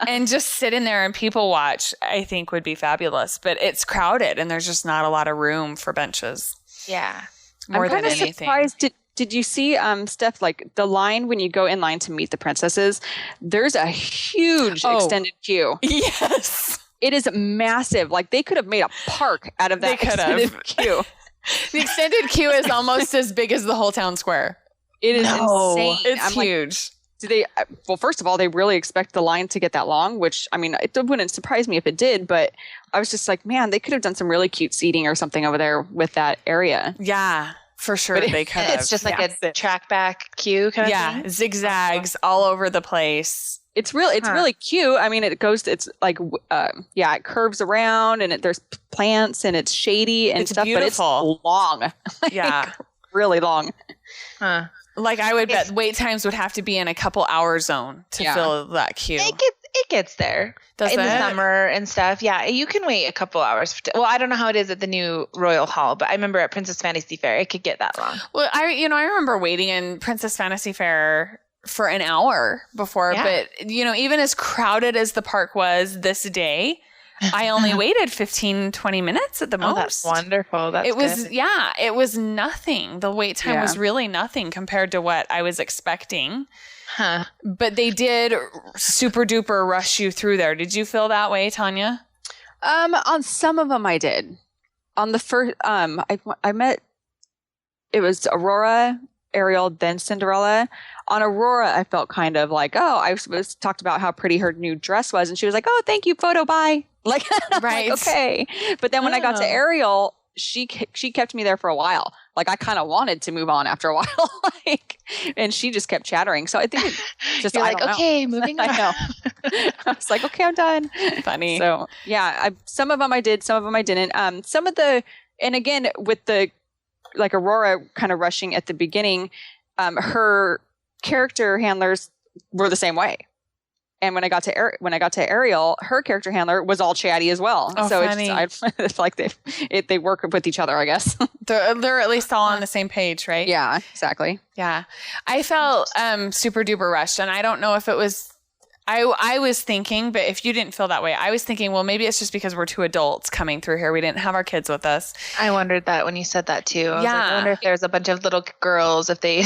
and just sit in there and people watch. I think would be fabulous, but it's crowded and there's just not a lot of room for benches. Yeah, more than anything. Surprised. Did you see, Steph, like the line when you go in line to meet the princesses, there's a huge extended queue. Yes. It is massive. Like they could have made a park out of that extended queue. The extended queue is almost as big as the whole town square. It is insane. It's huge. Do they? Well, first of all, they really expect the line to get that long, which, I mean, it wouldn't surprise me if it did, but I was just like, man, they could have done some really cute seating or something over there with that area. Yeah. For sure, they could have. It's just like a track back queue kind of thing? Yeah, zigzags all over the place. It's really cute. I mean, it's like, it curves around and there's plants and it's shady and stuff, beautiful. But it's long. Yeah. Really long. Huh. Like I would bet wait times would have to be in a couple hour zone to fill that queue. It gets there. Does in the summer and stuff. Yeah, you can wait a couple hours. Well, I don't know how it is at the new Royal Hall, but I remember at Princess Fantasy Fair, it could get that long. Well, I remember waiting in Princess Fantasy Fair for an hour before. Yeah. But, you know, even as crowded as the park was this day, I only waited 15, 20 minutes at the most. Oh, that's wonderful. That's good. It was nothing. The wait time was really nothing compared to what I was expecting. Huh. But they did super duper rush you through there. Did you feel that way, Tanya? On some of them I did. On the first, I met, it was Aurora, Ariel, then Cinderella. On Aurora, I felt kind of like, I was talked about how pretty her new dress was, and she was like, "Oh, thank you, photo, bye." Like, right, like, okay. But then when I got to Ariel, she kept me there for a while. Like, I kind of wanted to move on after a while, like, and she just kept chattering. So I think it's just You're like, okay, moving on. I know. I was like, okay, I'm done. Funny. So yeah, some of them I did, some of them I didn't. Some of the, and again with the like Aurora kind of rushing at the beginning, her character handlers were the same way. And when I got to Ariel, her character handler was all chatty as well. Oh, so funny. it's like they work with each other, I guess. They're at least all on the same page, right? Yeah, exactly. Yeah. I felt super duper rushed, and I don't know if it was I was thinking, but if you didn't feel that way, I was thinking, well, maybe it's just because we're two adults coming through here. We didn't have our kids with us. I wondered that when you said that too. I was like, I wonder if there's a bunch of little girls, if they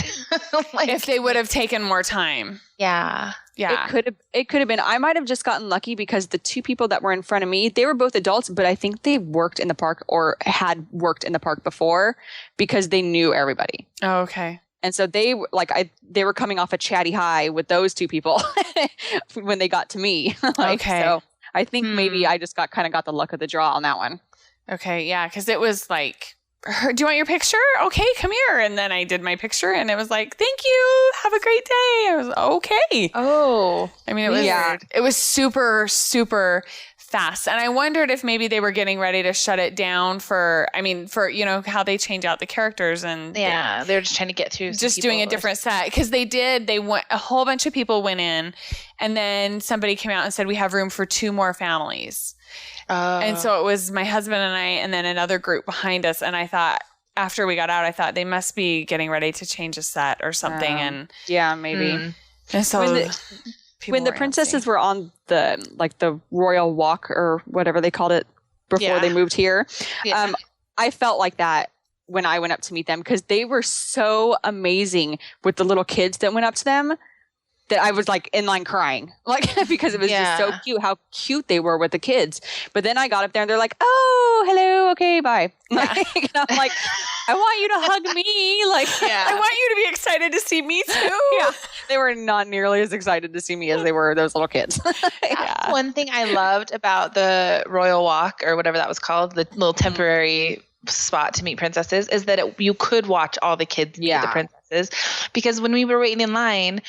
if they would have taken more time. Yeah. Yeah. It could have been. I might have just gotten lucky because the two people that were in front of me, they were both adults, but I think they worked in the park or had worked in the park before because they knew everybody. Oh, okay. And so they were coming off a chatty high with those two people when they got to me. Okay. So I think maybe I just got the luck of the draw on that one. Okay. Yeah. Because it was like, do you want your picture? Okay, come here. And then I did my picture and it was like, thank you. Have a great day. I was okay. Oh. I mean, it was super, super fast. And I wondered if maybe they were getting ready to shut it down for, you know, how they change out the characters and they're just trying to get through. Just doing a different set. Because a whole bunch of people went in and then somebody came out and said, we have room for 2 more families. And so it was my husband and I, and then another group behind us. And I thought, after we got out, I thought they must be getting ready to change a set or something. And yeah, maybe. And so when the princesses were on the royal walk or whatever they called it before they moved here, I felt like that when I went up to meet them because they were so amazing with the little kids that went up to them. That I was like in line crying, like because it was just so cute how cute they were with the kids. But then I got up there and they're like, "Oh, hello, okay, bye." Yeah. And I'm like, "I want you to hug me." Like, I want you to be excited to see me too. Yeah, they were not nearly as excited to see me as they were those little kids. Yeah. One thing I loved about the Royal Walk or whatever that was called, the little temporary spot to meet princesses, is that you could watch all the kids meet the princesses, because when we were waiting in line.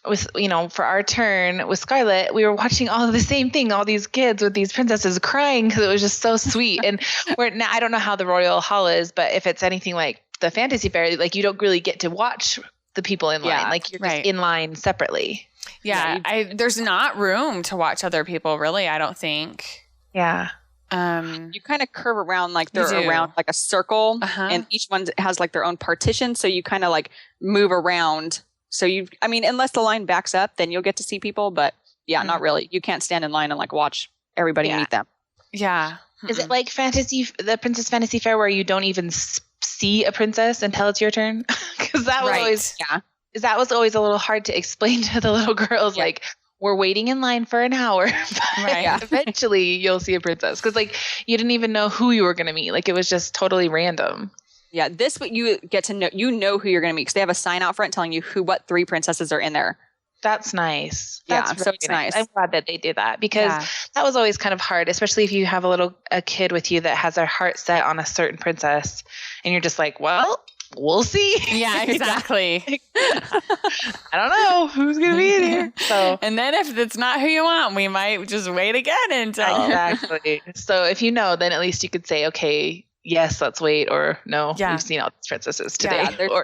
With, you know, for our turn with Scarlett, we were watching all of the same thing, all these kids with these princesses crying because it was just so sweet. And now I don't know how the Royal Hall is, but if it's anything like the Fantasy Fair, like you don't really get to watch the people in line. Like you're just in line separately. Yeah. There's not room to watch other people, really, I don't think. Yeah. You kind of curve around, like they're around like a circle, and each one has like their own partition. So you kind of like move around. So unless the line backs up, then you'll get to see people. But not really. You can't stand in line and like watch everybody meet them. Yeah. Is it like the Princess Fantasy Fair where you don't even see a princess until it's your turn? Because that was always a little hard to explain to the little girls. Yeah. Like, we're waiting in line for an hour. But eventually you'll see a princess. Because like you didn't even know who you were going to meet. Like it was just totally random. Yeah, you get to know, who you're going to meet because they have a sign out front telling you what 3 princesses are in there. That's nice. So it's nice. I'm glad that they do that because that was always kind of hard, especially if you have a kid with you that has their heart set on a certain princess and you're just like, well, we'll see. Yeah, exactly. I don't know who's going to be in here. So, and then if it's not who you want, we might just wait again until. Exactly. So if you know, then at least you could say, okay, yes, let's wait, or no, we've seen all these princesses today. Yeah,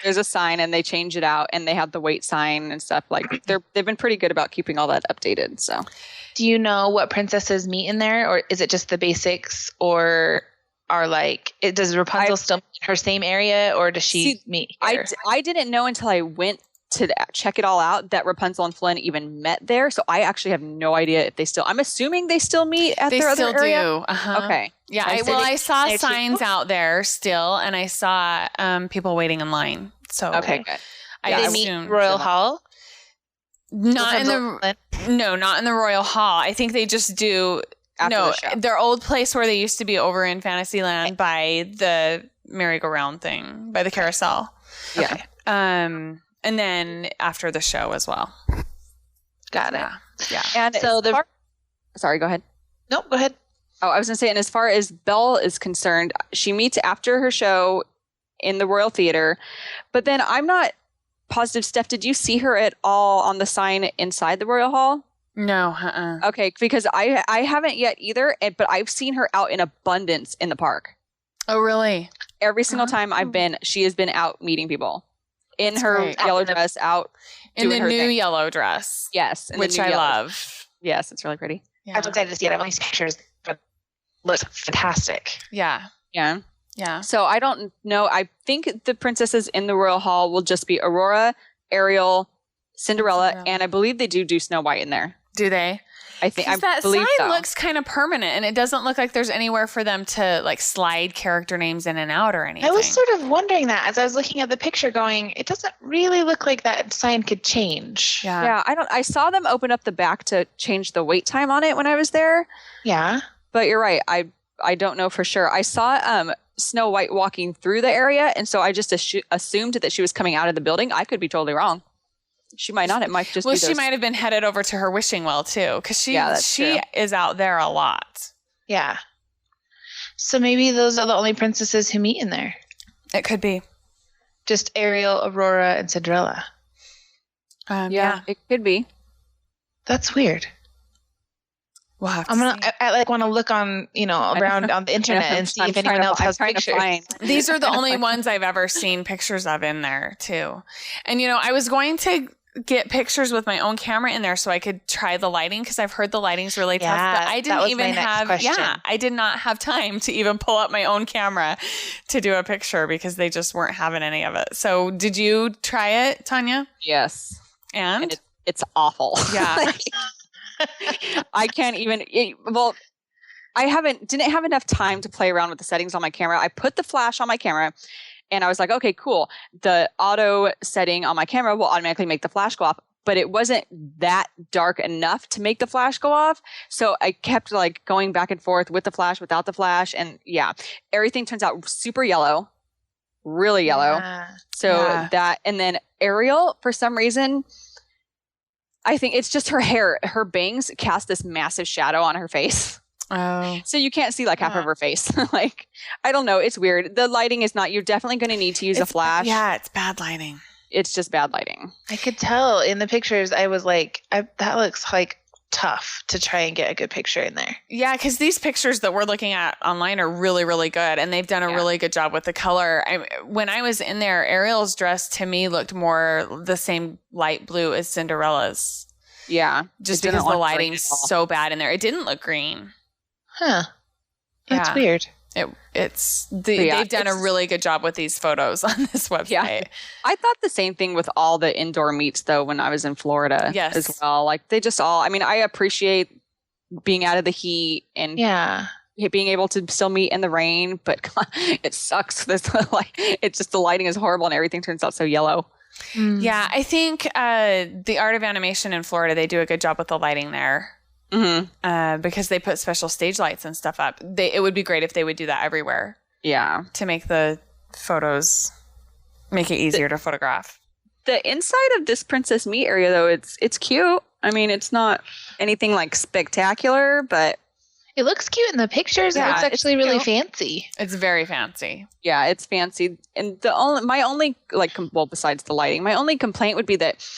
there's a sign and they change it out and they have the wait sign and stuff. Like they've been pretty good about keeping all that updated. So, do you know what princesses meet in there, or is it just the basics, or does Rapunzel still meet her same area, or does she meet here? I didn't know until I went to check it all out that Rapunzel and Flynn even met there. So I actually have no idea if they still, I'm assuming they still meet at their other area. They still do. Uh-huh. Okay. Yeah. I saw signs out there still, and I saw people waiting in line. So okay, good. I they meet Royal Hall? Not in the Royal Hall. I think they just do their old place where they used to be over in Fantasyland by the merry-go-round thing, by the carousel. Yeah. Okay. And then after the show as well. Got it. Yeah. And so sorry, go ahead. No, go ahead. Oh, I was going to say, and as far as Belle is concerned, she meets after her show in the Royal Theater, but then I'm not positive. Steph, did you see her at all on the sign inside the Royal Hall? No. Okay, because I haven't yet either, but I've seen her out in abundance in the park. Oh, really? Every single time I've been, she has been out meeting people. In her yellow dress, out in the new yellow dress. Yes, which I love. Yes, it's really pretty. Yeah. I'm excited to see it. I've only seen pictures, but it looks fantastic. Yeah. So I don't know. I think the princesses in the Royal Hall will just be Aurora, Ariel, Cinderella, and I believe they do Snow White in there. Do they? I think that sign looks kind of permanent, and it doesn't look like there's anywhere for them to like slide character names in and out or anything. I was sort of wondering that as I was looking at the picture, going, it doesn't really look like that sign could change. Yeah. I saw them open up the back to change the wait time on it when I was there. Yeah, but you're right. I don't know for sure. I saw Snow White walking through the area, and so I just assumed that she was coming out of the building. I could be totally wrong. She might not. It might just be she might have been headed over to her wishing well too, because she is out there a lot. Yeah. So maybe those are the only princesses who meet in there. It could be. Just Ariel, Aurora, and Cinderella. Yeah, it could be. That's weird. We'll have to I want to look on, around on the internet and see if anyone else has pictures. These are the only ones I've ever seen pictures of in there too. And I was going to get pictures with my own camera in there so I could try the lighting, because I've heard the lighting's really tough, but I didn't even have I did not have time to even pull up my own camera to do a picture because they just weren't having any of it. So did you try it, Tanya? Yes. And it's awful. Yeah. I can't even. I didn't have enough time to play around with the settings on my camera. I put the flash on my camera, and I was like, okay, cool. The auto setting on my camera will automatically make the flash go off, but it wasn't that dark enough to make the flash go off. So I kept like going back and forth with the flash, without the flash, and everything turns out super yellow, really yellow. That, and then Ariel, for some reason, I think it's just her hair. Her bangs cast this massive shadow on her face. Oh. So you can't see like half of her face. Like, I don't know. It's weird. The lighting is not, you're definitely going to need to use a flash. Yeah, it's bad lighting. It's just bad lighting. I could tell in the pictures. I was like, that looks like tough to try and get a good picture in there. Yeah, because these pictures that we're looking at online are really, really good, and they've done a really good job with the color. When I was in there, Ariel's dress to me looked more the same light blue as Cinderella's. Yeah, just because the lighting's so bad in there. It didn't look green. Huh. That's weird. They've done a really good job with these photos on this website. Yeah. I thought the same thing with all the indoor meets though when I was in Florida as well. Like they just all, I appreciate being out of the heat and being able to still meet in the rain, but it sucks. It's just the lighting is horrible and everything turns out so yellow. Mm. Yeah, I think the Art of Animation in Florida, they do a good job with the lighting there. Mm-hmm. Because they put special stage lights and stuff up. It would be great if they would do that everywhere. Yeah. To make the photos, make it easier to photograph. The inside of this Princess Meet area, though, it's cute. It's not anything like spectacular, but it looks cute in the pictures. Yeah, it looks actually really fancy. It's very fancy. Yeah, it's fancy. And my only besides the lighting, my only complaint would be that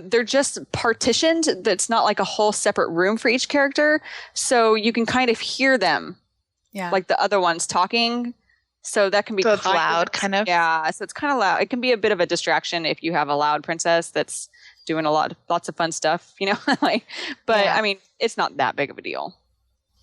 they're just partitioned. That's not like a whole separate room for each character. So you can kind of hear them. Yeah. Like the other ones talking. So that can be it's loud, kind of. Yeah. So it's kind of loud. It can be a bit of a distraction if you have a loud princess that's doing lots of fun stuff, but it's not that big of a deal.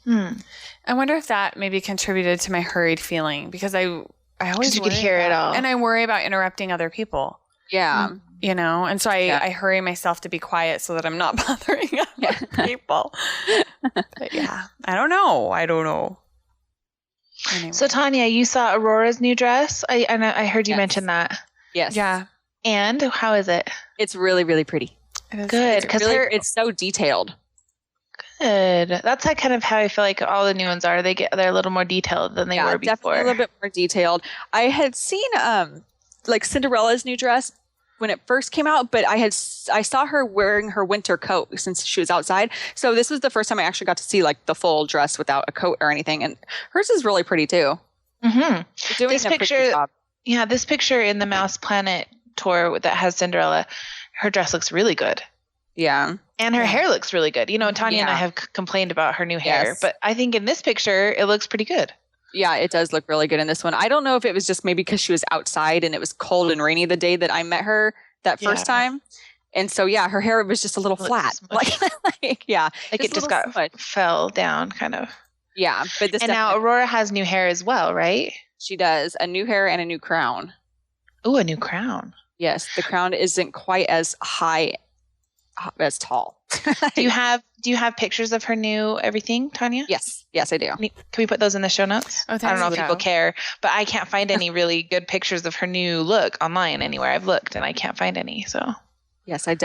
I wonder if that maybe contributed to my hurried feeling, because I always you could hear it all. And I worry about interrupting other people. Yeah. You know, and so I hurry myself to be quiet so that I'm not bothering other people. But yeah, I don't know. Anyway. So Tanya, you saw Aurora's new dress. I heard you mention that. Yes. Yeah. And how is it? It's really, really pretty. It is good because it's so detailed. Good. That's kind of how I feel like all the new ones are. They're a little more detailed than they were before. Definitely a little bit more detailed. I had seen like Cinderella's new dress when it first came out, but I saw her wearing her winter coat since she was outside. So this was the first time I actually got to see like the full dress without a coat or anything, and hers is really pretty too. Mm-hmm. Doing this picture, this picture in the MousePlanet tour that has Cinderella, her dress looks really good. Yeah. And her hair looks really good. You know, Tanya and I have complained about her new hair, but I think in this picture, it looks pretty good. Yeah, it does look really good in this one. I don't know if it was just maybe because she was outside and it was cold and rainy the day that I met her that first time. And so, her hair was just a little flat. Like it just fell down kind of. Yeah. But and now Aurora has new hair as well, right? She does. A new hair and a new crown. Ooh, a new crown. Yes. The crown isn't quite as high as tall. Do you have pictures of her new everything, Tanya? Yes, I do. Can we put those in the show notes? Oh, I don't know if people care, but I can't find any really good pictures of her new look online anywhere. I've looked and I can't find any. So yes, I'll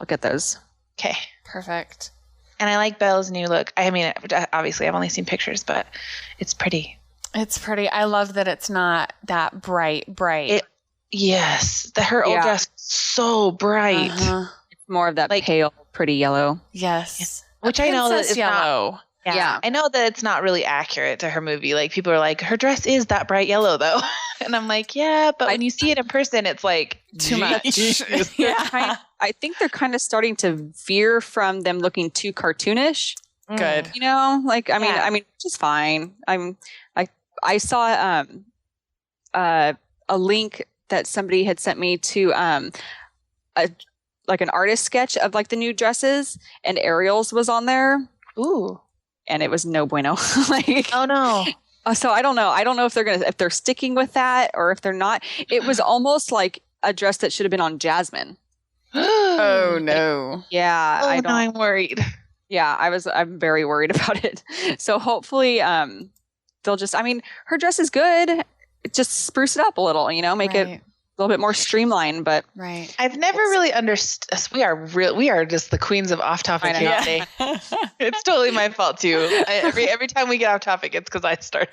get those. Okay, perfect. And I like Belle's new look. I mean, obviously I've only seen pictures, but it's pretty. It's pretty. I love that it's not that bright. Yes, her old dress is so bright. More of that pale, pretty yellow. Yes. Which I know that it's yellow. Yeah. I know that it's not really accurate to her movie. Like people are like, her dress is that bright yellow though. And I'm like, yeah, but when you see it in person, it's like too much. I think they're kind of starting to veer from them looking too cartoonish. Good. You know, like, I mean, which is fine. I saw a link that somebody had sent me to an artist sketch of like the new dresses, and Ariel's was on there. Ooh. And it was no bueno. Oh no. So I don't know. I don't know if they're sticking with that or if they're not. It was almost like a dress that should have been on Jasmine. Oh no. Yeah. I'm worried. Yeah, I'm very worried about it. So hopefully they'll just, her dress is good. Just spruce it up a little, make it a little bit more streamlined, but I've never really understood. We are just the queens of off topic here today. It's totally my fault too. Every time we get off topic, it's because I started.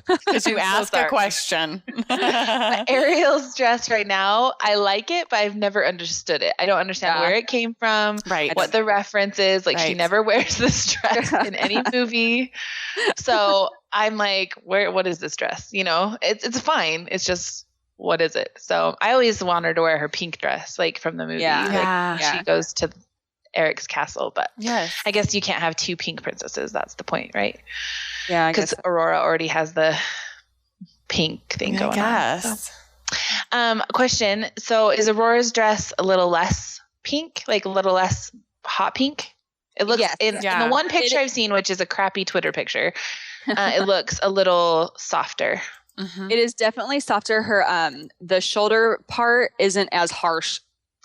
Because you asked a question. Ariel's dress right now, I like it, but I've never understood it. I don't understand where it came from. Right. What the reference is. Like she never wears this dress in any movie. So I'm like, what is this dress? It's fine. It's just, what is it? So I always want her to wear her pink dress, like from the movie. She goes to Eric's castle, but I guess you can't have two pink princesses. That's the point, right? Yeah, because Aurora already has the pink thing going on. So. Question. So is Aurora's dress a little less pink, like a little less hot pink? It looks in the one picture I've seen, which is a crappy Twitter picture. It looks a little softer. Mm-hmm. It is definitely softer. Her the shoulder part isn't as harsh.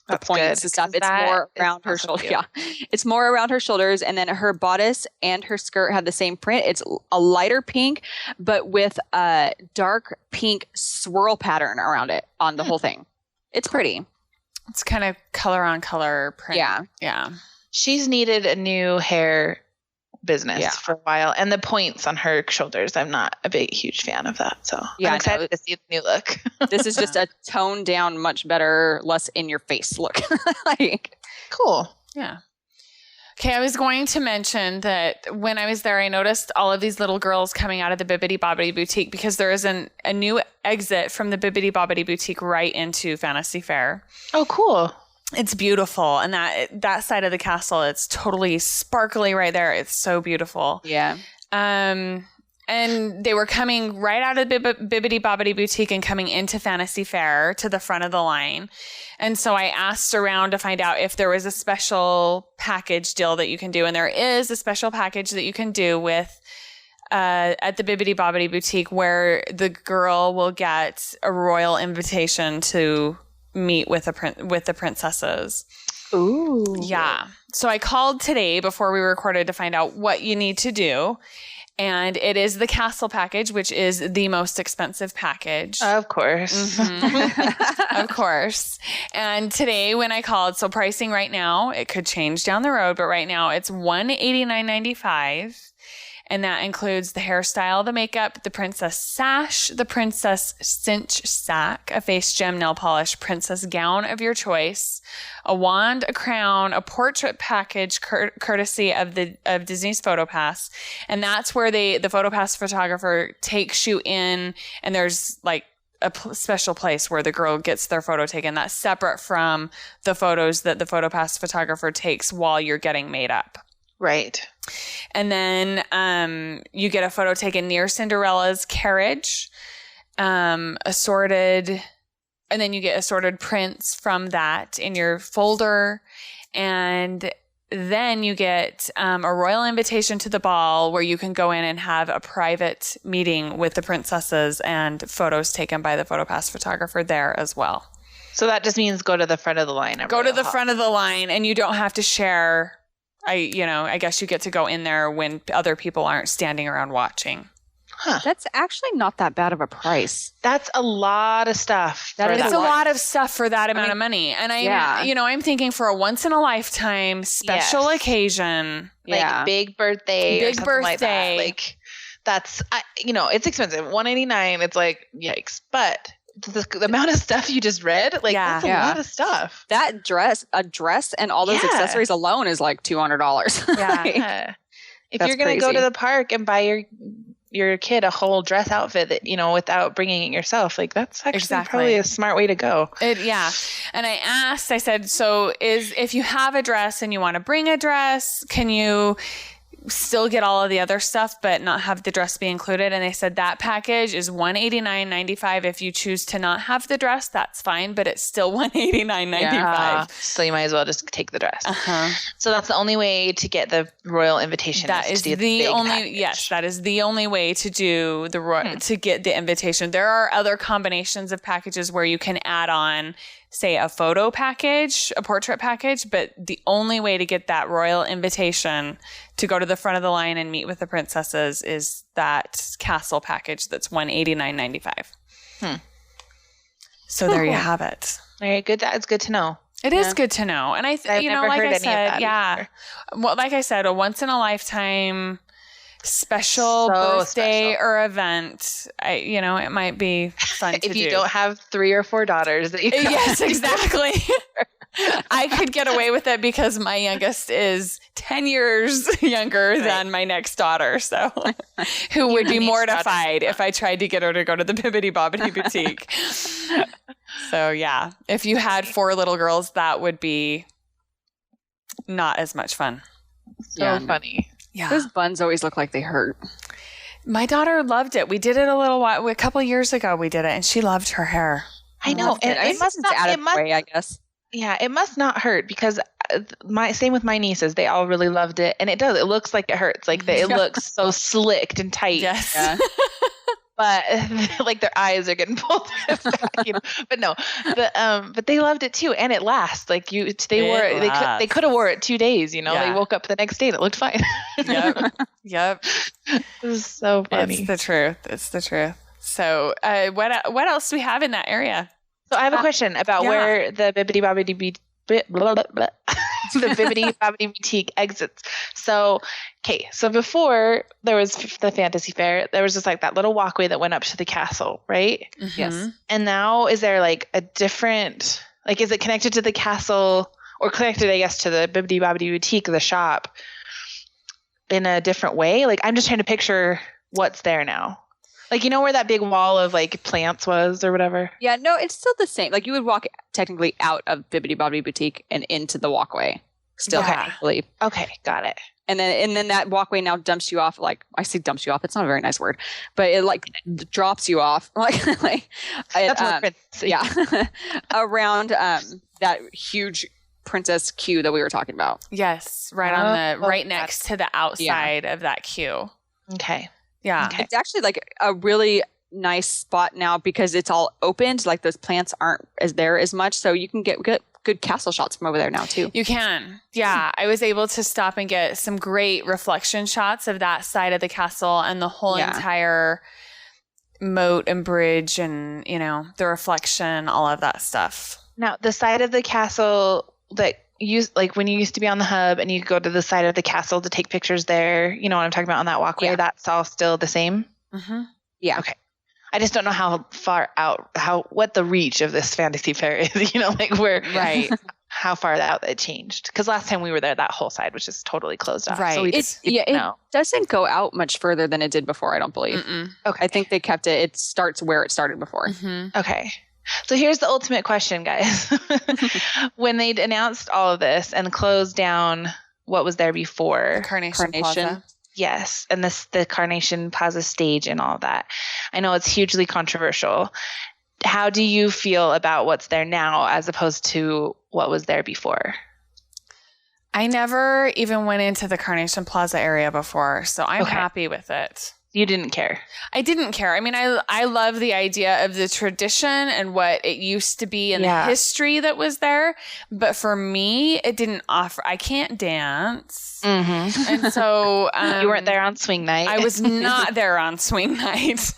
The points and stuff. It's more around her shoulder. Yeah, it's more around her shoulders, and then her bodice and her skirt have the same print. It's a lighter pink, but with a dark pink swirl pattern around it on the whole thing. It's pretty. It's kind of color on color print. Yeah. She's needed a new hair business for a while, and the points on her shoulders, I'm not a huge fan of that, so I'm excited to see the new look. This is just a toned down, much better, less in your face look. Cool. Yeah. Okay, I was going to mention that when I was there, I noticed all of these little girls coming out of the Bibbidi Bobbidi Boutique because there is a new exit from the Bibbidi Bobbidi Boutique right into Fantasy Faire. Oh, cool. It's beautiful. And that side of the castle, it's totally sparkly right there. It's so beautiful. Yeah. And they were coming right out of the Bibbidi Bobbidi Boutique and coming into Fantasy Faire to the front of the line. And so I asked around to find out if there was a special package deal that you can do. And there is a special package that you can do with at the Bibbidi Bobbidi Boutique where the girl will get a royal invitation to meet with the princesses. Ooh. Yeah. So I called today before we recorded to find out what you need to do. And it is the castle package, which is the most expensive package. Of course. Mm-hmm. Of course. And today when I called, so pricing right now, it could change down the road, but right now it's $189.95. And that includes the hairstyle, the makeup, the princess sash, the princess cinch sack, a face gem nail polish, princess gown of your choice, a wand, a crown, a portrait package courtesy of Disney's PhotoPass. And that's where the PhotoPass photographer takes you in, and there's like a special place where the girl gets their photo taken. That's separate from the photos that the PhotoPass photographer takes while you're getting made up. Right. And then you get a photo taken near Cinderella's carriage, assorted, and then you get assorted prints from that in your folder. And then you get a royal invitation to the ball where you can go in and have a private meeting with the princesses and photos taken by the PhotoPass photographer there as well. So that just means go to the front of the line. Go to the front of the line, and you don't have to share. I guess you get to go in there when other people aren't standing around watching. Huh. That's actually not that bad of a price. That's a lot of stuff. It's a lot of stuff for that amount of money. And I'm thinking for a once in a lifetime special occasion. Like big birthday. Like that. Like that's, it's expensive. $189. It's like, yikes. But the amount of stuff you just read, that's a lot of stuff. That a dress and all those accessories alone is like $200. Yeah. If you're going to go to the park and buy your kid a whole dress outfit that, without bringing it yourself, like that's actually probably a smart way to go. And I said, so if you have a dress and you want to bring a dress, can you still get all of the other stuff but not have the dress be included? And they said that package is $189.95. If you choose to not have the dress, that's fine, but it's still $189.95. So you might as well just take the dress. So that's the only way to get the royal invitation. That is the only package. Yes, that is the only way to do to get the invitation. There are other combinations of packages where you can add on, say, a photo package, a portrait package, but the only way to get that royal invitation to go to the front of the line and meet with the princesses is that castle package that's $189.95. So there you have it. Very good. That's good to know. It is good to know. And I've never heard any of that either. Well, like I said, a once in a lifetime special birthday or event. It might be fun to do. If you don't have 3 or 4 daughters that you Yes, exactly. I could get away with it because my youngest is 10 years younger than my next daughter. So who would be mortified if I tried to get her to go to the Bibbidi Bobbidi Boutique. So yeah, if you had 4 little girls, that would be not as much fun. So funny. Yeah. Those buns always look like they hurt. My daughter loved it. We did it a couple years ago. We did it, and she loved her hair. I know. And it must not, out of the way, I guess. Yeah, it must not hurt because same with my nieces. They all really loved it, and it does. It looks like it hurts. Like it looks so slicked and tight. Yes. Yeah. But like their eyes are getting pulled back, But no, but they loved it too, and it lasts. Like they could have wore it 2 days. They woke up the next day and it looked fine. Yep. It was so funny. It's the truth. So, what else do we have in that area? So I have a question about where the Bibbidi Bobbidi the Bibbidi Bobbidi Boutique exits. So, so before there was the Fantasy Fair, there was just like that little walkway that went up to the castle, right? Mm-hmm. Yes. And now is there like a different, like is it connected to the castle or connected, I guess, to the Bibbidi Bobbidi Boutique, the shop, in a different way? Like I'm just trying to picture what's there now. Like, where that big wall of like plants was or whatever? Yeah, no, it's still the same. Like you would walk technically out of Bibbidi Bobbidi Boutique and into the walkway. Still, I believe. Okay, got it. And then that walkway now dumps you off. Like I say, dumps you off. It's not a very nice word, but it like drops you off. That's more princessy. Yeah, around that huge princess queue that we were talking about. Yes, right next to the outside of that queue. Okay. Yeah. It's actually like a really nice spot now because it's all opened. Like those plants aren't as much. So you can get good castle shots from over there now too. You can. Yeah. I was able to stop and get some great reflection shots of that side of the castle and the whole entire moat and bridge and, the reflection, all of that stuff. Now, the side of the castle that when you used to be on the hub and you could go to the side of the castle to take pictures there, you know what I'm talking about on that walkway, that's all still the same? Mm-hmm. Yeah. Okay. I just don't know how far out, what the reach of this Fantasy Fair is, Right. how far out it changed. Because last time we were there, that whole side was just totally closed off. Right. So it doesn't go out much further than it did before, I don't believe. Mm-mm. Okay. I think they kept it. It starts where it started before. Mm-hmm. Okay. So here's the ultimate question, guys. When they'd announced all of this and closed down what was there before. The Carnation Plaza. Yes. And the Carnation Plaza stage and all of that. I know it's hugely controversial. How do you feel about what's there now as opposed to what was there before? I never even went into the Carnation Plaza area before, so I'm happy with it. You didn't care. I didn't care. I mean, I love the idea of the tradition and what it used to be and the history that was there. But for me, it didn't offer. I can't dance. Mm-hmm. And so you weren't there on swing night. I was not there on swing night.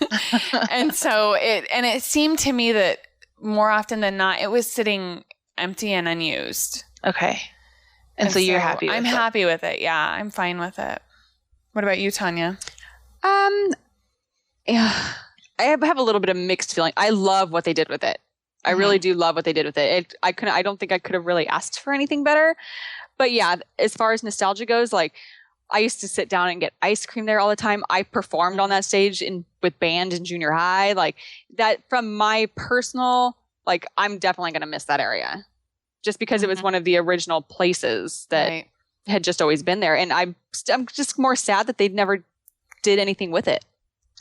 And so it seemed to me that more often than not, it was sitting empty and unused. Okay. And so you're happy with it? I'm happy with it. Yeah, I'm fine with it. What about you, Tanya? Yeah, I have a little bit of mixed feeling. I love what they did with it. I really do love what they did with it. I don't think I could have really asked for anything better. But yeah, as far as nostalgia goes, like I used to sit down and get ice cream there all the time. I performed on that stage with band in junior high. Like that from my personal, like I'm definitely going to miss that area just because it was one of the original places that had just always been there. And I'm just more sad that they never did anything with it.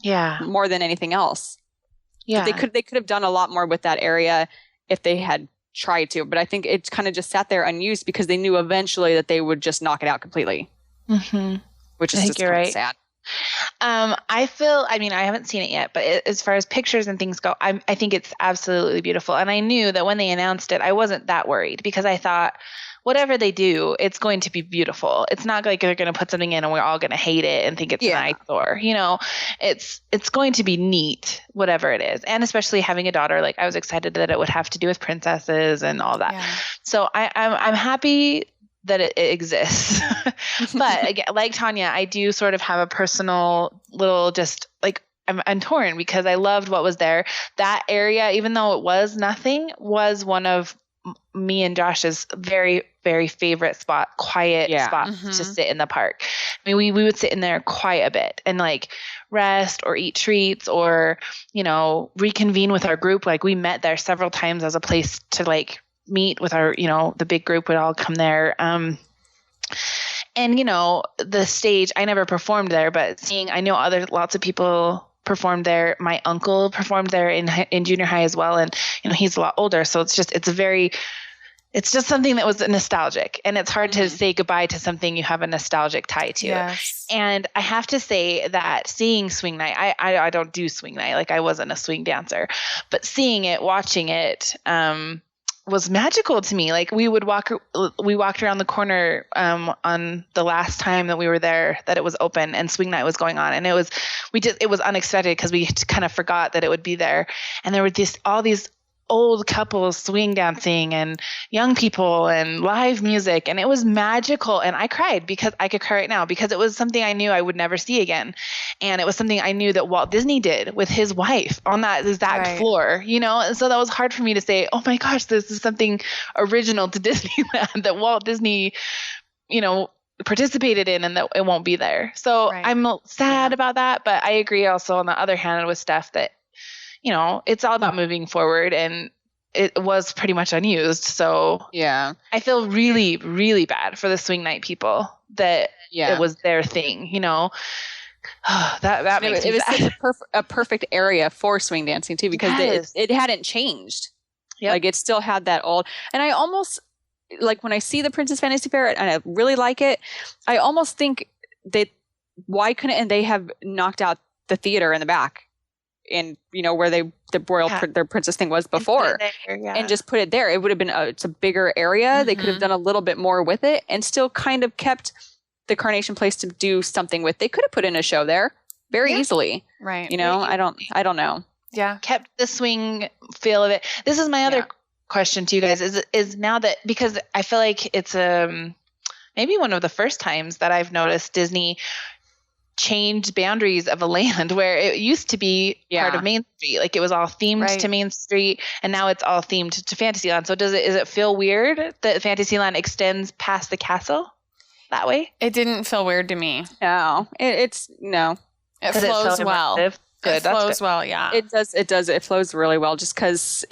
Yeah. More than anything else. Yeah. But they could have done a lot more with that area if they had tried to. But I think it kind of just sat there unused because they knew eventually that they would just knock it out completely. Mm-hmm. Which is just kind of sad. I haven't seen it yet, but as far as pictures and things go, I think it's absolutely beautiful. And I knew that when they announced it, I wasn't that worried because I thought, whatever they do, it's going to be beautiful. It's not like they're going to put something in and we're all going to hate it and think it's an eyesore. It's going to be neat, whatever it is. And especially having a daughter, like I was excited that it would have to do with princesses and all that. Yeah. So I'm happy that it exists. But again, like Tanya, I do sort of have a personal little I'm torn because I loved what was there. That area, even though it was nothing, was one of me and Josh's very, very favorite quiet spots to sit in the park. I mean, we would sit in there quite a bit and like rest or eat treats or, reconvene with our group. Like we met there several times as a place to like meet with our, the big group would all come there. And, the stage, I never performed there, but I know lots of people performed there. My uncle performed there in junior high as well. And, he's a lot older. So it's just something that was nostalgic, and it's hard to say goodbye to something you have a nostalgic tie to. Yes. And I have to say that seeing swing night, I don't do swing night. Like I wasn't a swing dancer, but seeing it, watching it, was magical to me. Like we walked around the corner on the last time that we were there that it was open and swing night was going on, and it was unexpected because we kind of forgot that it would be there, and there were all these old couples swing dancing and young people and live music, and it was magical. And I cried because I could cry right now because it was something I knew I would never see again, and it was something I knew that Walt Disney did with his wife on that exact floor, and so that was hard for me to say, oh my gosh, this is something original to Disneyland that Walt Disney participated in and that it won't be there. So I'm sad about that, but I agree also on the other hand with Steph that it's all about moving forward, and it was pretty much unused. So yeah, I feel really, really bad for the swing night people that it was their thing, that makes me sad. It was such a perfect area for swing dancing too, because it hadn't changed. Yep. Like it still had that old, and I almost like when I see the Princess Fantasy Fair and I really like it, I almost think that why couldn't they have knocked out the theater in the back? in, where their princess thing was before, and just put it there. It would have been it's a bigger area. They could have done a little bit more with it and still kind of kept the Carnation Place to do something with. They could have put in a show there very easily. Right. I don't know. Yeah. Kept the swing feel of it. This is my other question to you guys is now that, because I feel like it's maybe one of the first times that I've noticed Disney changed boundaries of a land where it used to be part of Main Street. Like it was all themed to Main Street, and now it's all themed to Fantasyland. So does it feel weird that Fantasyland extends past the castle that way? It didn't feel weird to me. No, it's no. It flows well. Good. It flows well. Yeah, it does. It does. It flows really well, just because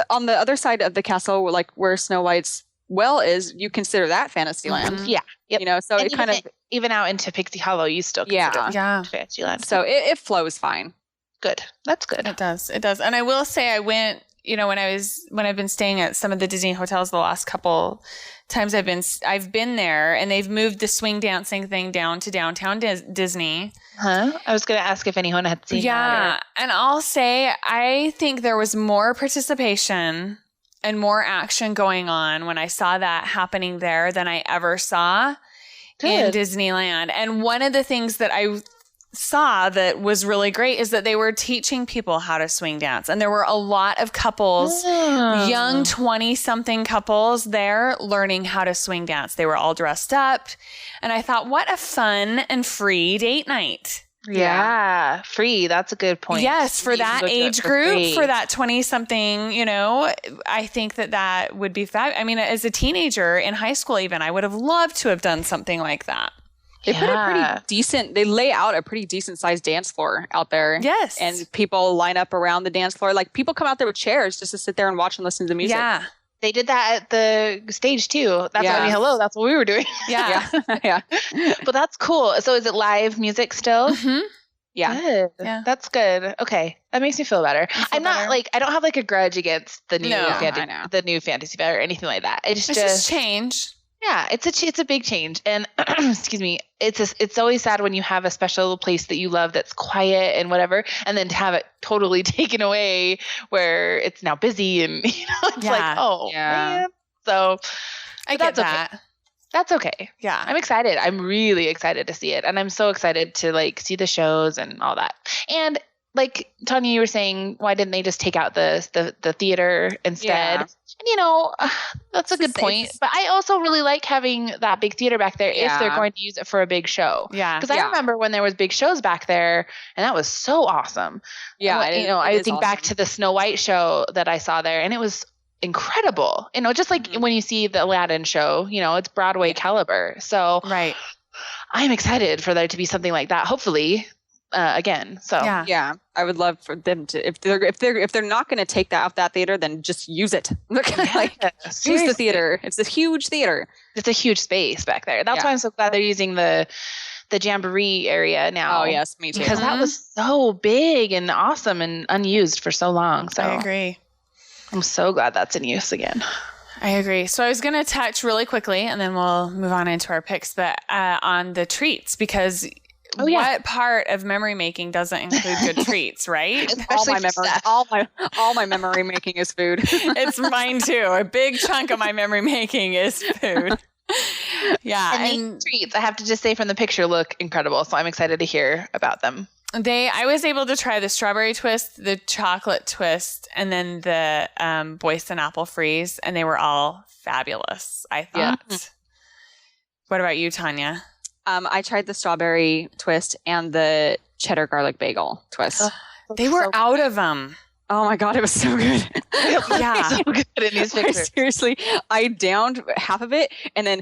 on the other side of the castle, like where Snow White's well is, you consider that Fantasyland. Yeah. Yep. So and it kind of even out into Pixie Hollow, you still consider Fantasyland. So it flows fine. Good. That's good. It does. It does. And I will say, I went, when I've been staying at some of the Disney hotels the last couple times I've been there, and they've moved the swing dancing thing down to downtown Disney. I was going to ask if anyone had seen that. Yeah. And I'll say, I think there was more participation and more action going on when I saw that happening there than I ever saw in Disneyland. And one of the things that I saw that was really great is that they were teaching people how to swing dance. And there were a lot of couples, young 20-something couples there learning how to swing dance. They were all dressed up. And I thought, what a fun and free date night. Yeah. Free. That's a good point. Yes. For that age group, for that 20-something, I think that would be fab. I mean, as a teenager in high school, even, I would have loved to have done something like that. They lay out a pretty decent sized dance floor out there. Yes. And people line up around the dance floor. Like people come out there with chairs just to sit there and watch and listen to music. Yeah. They did that at the stage too. That's that's what we were doing. Yeah. Yeah. But that's cool. So is it live music still? Mm-hmm. Yeah. Good. Yeah. That's good. Okay. That makes me feel better. I don't have like a grudge against the new the new Fantasy Faire or anything like that. It's just change. Yeah, it's a big change, and excuse me, it's always sad when you have a special place that you love that's quiet and whatever, and then to have it totally taken away where it's now busy and it's like man. So I get that. Okay. That's okay. Yeah, I'm excited. I'm really excited to see it, and I'm so excited to see the shows and all that. And like Tanya, you were saying, why didn't they just take out the theater instead? Yeah. And that's a good point. But I also really like having that big theater back there if they're going to use it for a big show. Yeah. Because I remember when there was big shows back there, and that was so awesome. Yeah. I think back to the Snow White show that I saw there, and it was incredible. Just like when you see the Aladdin show, it's Broadway caliber. So right. I'm excited for there to be something like that. Hopefully. Again, so yeah, I would love for them to if they're not going to take that off that theater, then just use it. Use the theater. It's a huge theater. It's a huge space back there. That's why I'm so glad they're using the Jamboree area now. Oh yes, me too. Because that was so big and awesome and unused for so long. So I agree. I'm so glad that's in use again. I agree. So I was going to touch really quickly, and then we'll move on into our picks, but on the treats, because. What part of memory making doesn't include good treats, right? all my memory making is food. It's mine too. A big chunk of my memory making is food. Yeah. And these treats, I have to just say from the picture, look incredible. So I'm excited to hear about them. I was able to try the strawberry twist, the chocolate twist, and then the Boysen apple freeze, and they were all fabulous, I thought. Yeah. What about you, Tanya? I tried the strawberry twist and the cheddar garlic bagel twist. They were out of them. Oh my God, it was so good. Yeah. So good in these pictures. Seriously, I downed half of it, and then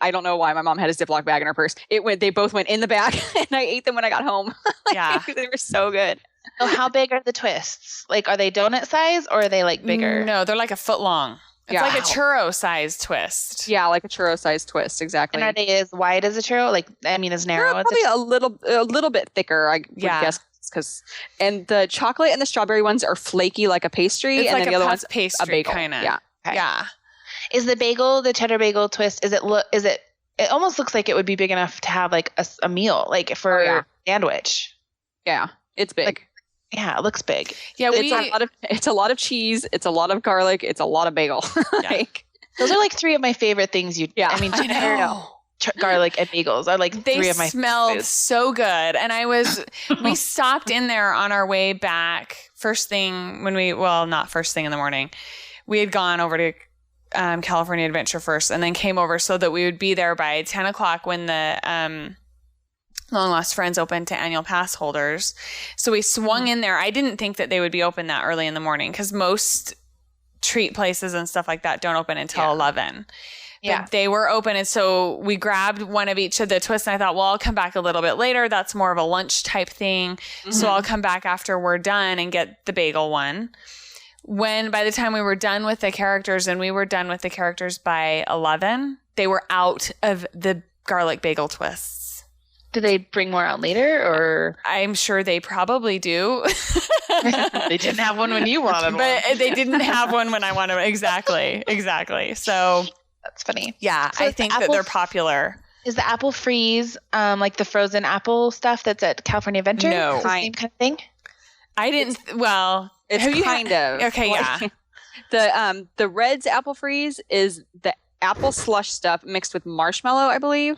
I don't know why my mom had a Ziploc bag in her purse. They both went in the bag, and I ate them when I got home. Yeah. They were so good. So how big are the twists? Are they donut size or are they bigger? No, they're like a foot long. It's like a churro-sized twist. Yeah, like a churro-sized twist, exactly. And are they as wide as a churro? as narrow as probably a little bit thicker, I would guess. And the chocolate and the strawberry ones are flaky like a pastry. It's and like then the other one's pastry, a bagel. Kind of. Yeah. Okay. Yeah. Is the bagel, the cheddar bagel twist, it almost looks like it would be big enough to have a meal, for a sandwich. Yeah. It's big. Yeah, it looks big. Yeah, it's a lot of cheese. It's a lot of garlic. It's a lot of bagel. Those are like three of my favorite things. I mean, I know. Garlic and bagels are like three of my. They smelled so good, and we stopped in there on our way back. First thing not first thing in the morning. We had gone over to California Adventure first, and then came over so that we would be there by 10 o'clock when the Long Lost Friends opened to annual pass holders. So we swung in there. I didn't think that they would be open that early in the morning because most treat places and stuff like that don't open until 11. But they were open. And so we grabbed one of each of the twists. And I thought, well, I'll come back a little bit later. That's more of a lunch type thing. Mm-hmm. So I'll come back after we're done and get the bagel one. By the time we were done with the characters, and we were done with the characters by 11, they were out of the garlic bagel twists. Do they bring more out later, or? I'm sure they probably do. They didn't have one when you wanted one. But they didn't have one when I wanted one. Exactly. So that's funny. Yeah, so I think that they're popular. Is the apple freeze like the frozen apple stuff that's at California Adventure? No. It's the same kind of thing? I didn't. Well, it's kind of. Okay, yeah. The Red's apple freeze is the apple slush stuff mixed with marshmallow, I believe.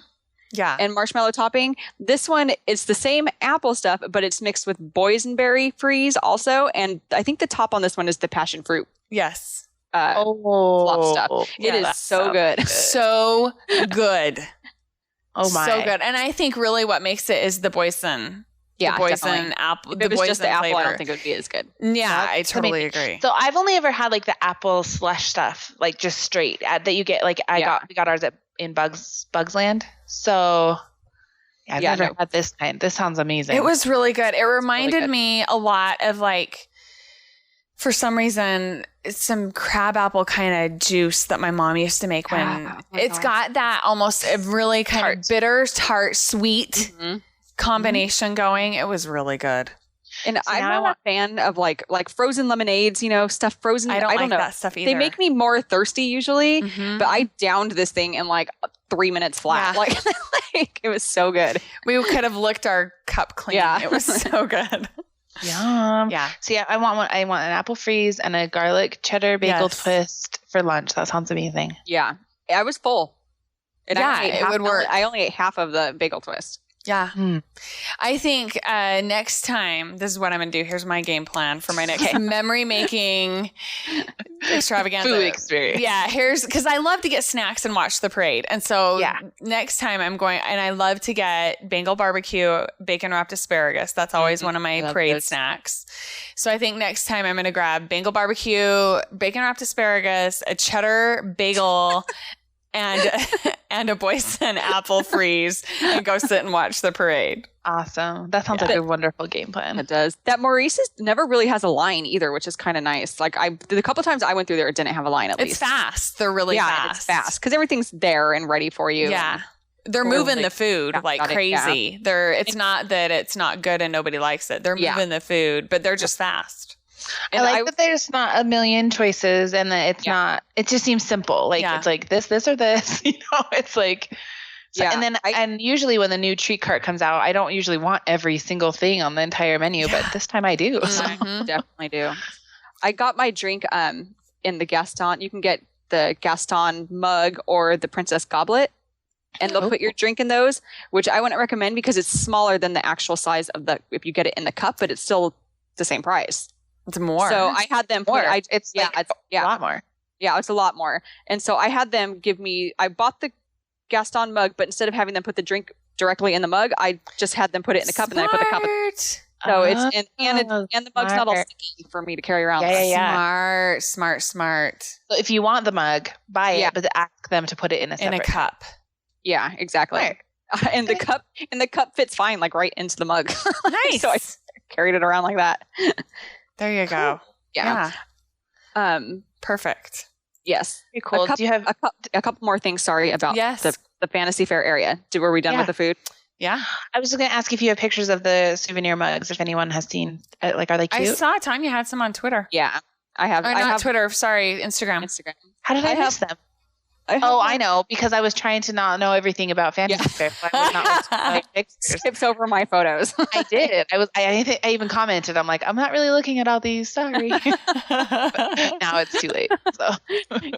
Yeah. And marshmallow topping. This one is the same apple stuff, but it's mixed with boysenberry freeze also. And I think the top on this one is the passion fruit. Yes. Flop stuff. Yeah, it is so good. So good. Oh my. So good. And I think really what makes it is the boysen. Yeah, the boysen apple. If it was just the apple, flavor. I don't think it would be as good. Yeah, I totally agree. So I've only ever had like the apple slush stuff, like just straight that you get. Like we got ours in Bugs Land. So I've never had this kind. This sounds amazing. It was really good. It reminded me a lot of like, for some reason, some crab apple kind of juice that my mom used to make when it's got that almost a really kind of bitter, tart, sweet combination going. It was really good. And I'm not a fan of like frozen lemonades, stuff frozen. I don't know that stuff either. They make me more thirsty usually, but I downed this thing in like 3 minutes flat. Yeah. Like it was so good. We could have licked our cup clean. Yeah. It was so good. Yum. Yeah. So I want one. I want an apple freeze and a garlic cheddar bagel twist for lunch. That sounds amazing. Yeah. I was full. And it would work. I only ate half of the bagel twist. Yeah. I think next time, this is what I'm going to do. Here's my game plan for my next memory making extravaganza. Food experience. Yeah. Because I love to get snacks and watch the parade. And so next time I'm going, and I love to get Bengal barbecue, bacon wrapped asparagus. That's always one of my parade snacks. So I think next time I'm going to grab Bengal barbecue, bacon wrapped asparagus, a cheddar bagel, and a boysen apple freeze and go sit and watch the parade. Awesome. That sounds like a wonderful game plan. It does. That Maurice's never really has a line either, which is kind of nice. Like the couple times I went through there, it didn't have a line at least. It's fast. They're really fast. It's fast because everything's there and ready for you. Yeah. They're moving the food like crazy. It's not that it's not good and nobody likes it. They're moving the food, but they're just fast. And I like that there's not a million choices and that it's not, it just seems simple. Like it's like this, or this, it's like, and then, and usually when the new treat cart comes out, I don't usually want every single thing on the entire menu, but this time I do. So. Definitely do. I got my drink in the Gaston. You can get the Gaston mug or the Princess Goblet. And they'll put your drink in those, which I wouldn't recommend because it's smaller than the actual size of if you get it in the cup, but it's still the same price. It's more. So I had them put it's a lot more. Yeah, it's a lot more. And so I had them I bought the Gaston mug, but instead of having them put the drink directly in the mug, I just had them put it in the cup and then I put the cup in. So it's and the mug's not all sticky for me to carry around. Yeah. Smart. So if you want the mug, buy it, but ask them to put it in a cup. Yeah, exactly. And the cup fits fine, like right into the mug. Nice. So I carried it around like that. There you go. Yeah. Perfect. Yes. Pretty cool. Do you have a couple more things? Sorry about the Fantasy Fair area. Were we done with the food? Yeah. I was just going to ask if you have pictures of the souvenir mugs. If anyone has seen, are they cute? I saw Tanya had some on Twitter. Yeah, I have. Or not Twitter. Sorry, Instagram. How did I miss them? I know, because I was trying to not know everything about Fantasy Fair. So I was not looking at my pictures. Skips over my photos. I did. I even commented. I'm like, I'm not really looking at all these. Sorry. But now it's too late. So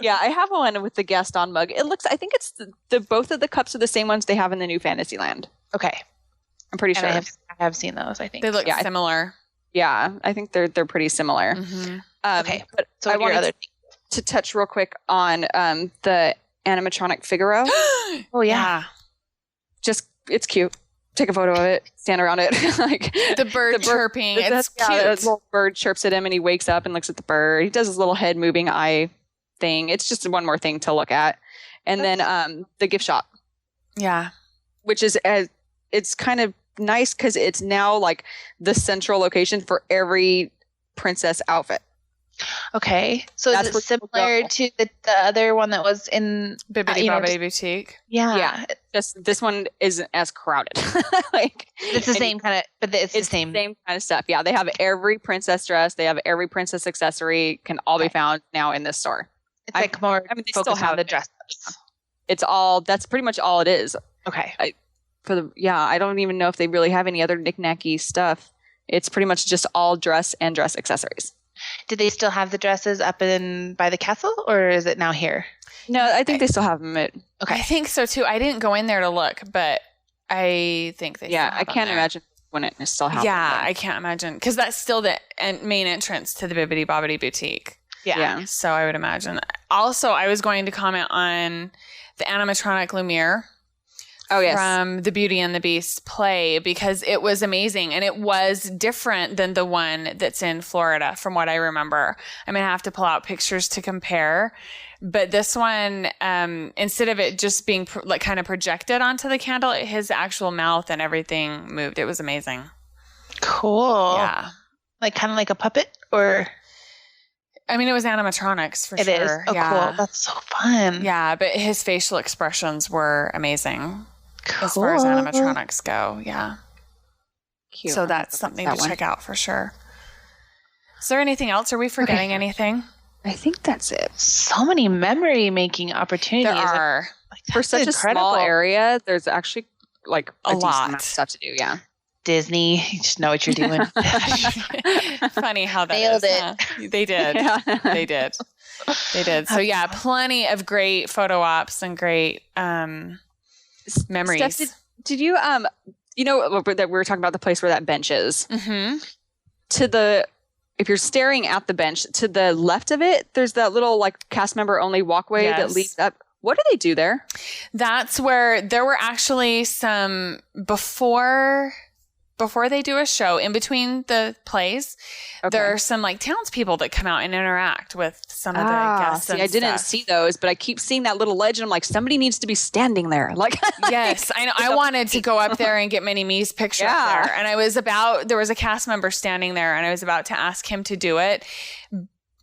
yeah, I have one with the Gaston mug. I think it's the both of the cups are the same ones they have in the new Fantasyland. Okay. I'm pretty sure. I have seen those, I think. They look similar. Yeah, I think they're pretty similar. Mm-hmm. Okay, but so I wanted to touch real quick on the animatronic Figaro. Oh yeah. Just it's cute. Take a photo of it, stand around it. Like the bird chirping. It's cute. The little bird chirps at him and he wakes up and looks at the bird. He does his little head moving eye thing. It's just one more thing to look at. And then the gift shop. Yeah. Which is it's kind of nice because it's now like the central location for every princess outfit. Okay, so is it similar to the other one that was in Bibbidi Bobbidi Boutique? Yeah. Just this one isn't as crowded. Like it's the same kind of, but it's the same kind of stuff. Yeah, they have every princess dress. They have every princess accessory. Can all be found now in this store. It's like more. I mean, they still have the dresses. It's all. That's pretty much all it is. Okay. I don't even know if they really have any other knick-knacky stuff. It's pretty much just all dress and dress accessories. Did they still have the dresses up by the castle, or is it now here? No, I think they still have them. Okay, I think so too. I didn't go in there to look, but I think they. Yeah, I can't imagine when it still happens. Yeah, I can't imagine because that's still the main entrance to the Bibbidi Bobbidi Boutique. Yeah. So I would imagine. Also, I was going to comment on the animatronic Lumiere. Oh, yes. From the Beauty and the Beast play because it was amazing and it was different than the one that's in Florida from what I remember. I'm going to have to pull out pictures to compare. But this one, instead of it just being like kind of projected onto the candle, his actual mouth and everything moved. It was amazing. Cool. Yeah. Like kind of like a puppet or... I mean, it was animatronics for sure. It is. Oh, yeah. Cool. That's so fun. Yeah, but his facial expressions were amazing. Cool. As far as animatronics go, yeah. Cute. So that's something to check out for sure. Is there anything else? Are we forgetting anything? I think that's it. So many memory-making opportunities. There are. For such incredible. A small area, there's actually like a lot of stuff to do, yeah. Disney, you just know what you're doing. Funny how that Nailed is. It. Huh? They did. Yeah. They did. They did. So yeah, plenty of great photo ops and great memories. Steph, did you that we were talking about the place where that bench is? Mm-hmm. If you're staring at the bench, to the left of it, there's that little like cast member only walkway that leads up. What do they do there? That's where there were actually some before they do a show, in between the plays, there are some like townspeople that come out and interact with some of the guests. I didn't see those, but I keep seeing that little ledge and I'm like, somebody needs to be standing there. Like, yes, I know. I wanted to go up there and get Minnie Me's picture up there. And there was a cast member standing there and I was about to ask him to do it.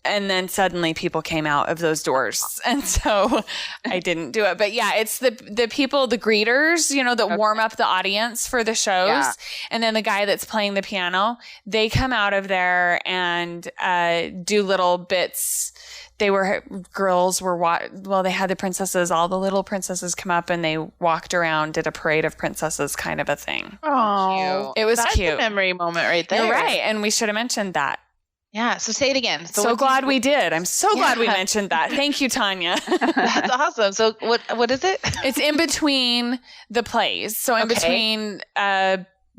And then suddenly people came out of those doors. And so I didn't do it. But yeah, it's the people, the greeters, that warm up the audience for the shows. Yeah. And then the guy that's playing the piano, they come out of there and do little bits. They had the princesses, all the little princesses come up and they walked around, did a parade of princesses kind of a thing. Oh, it was cute. That's a memory moment right there. You're right. And we should have mentioned that. Yeah. So say it again. So glad we did. I'm so glad we mentioned that. Thank you, Tanya. That's awesome. So what is it? It's in between the plays. So in between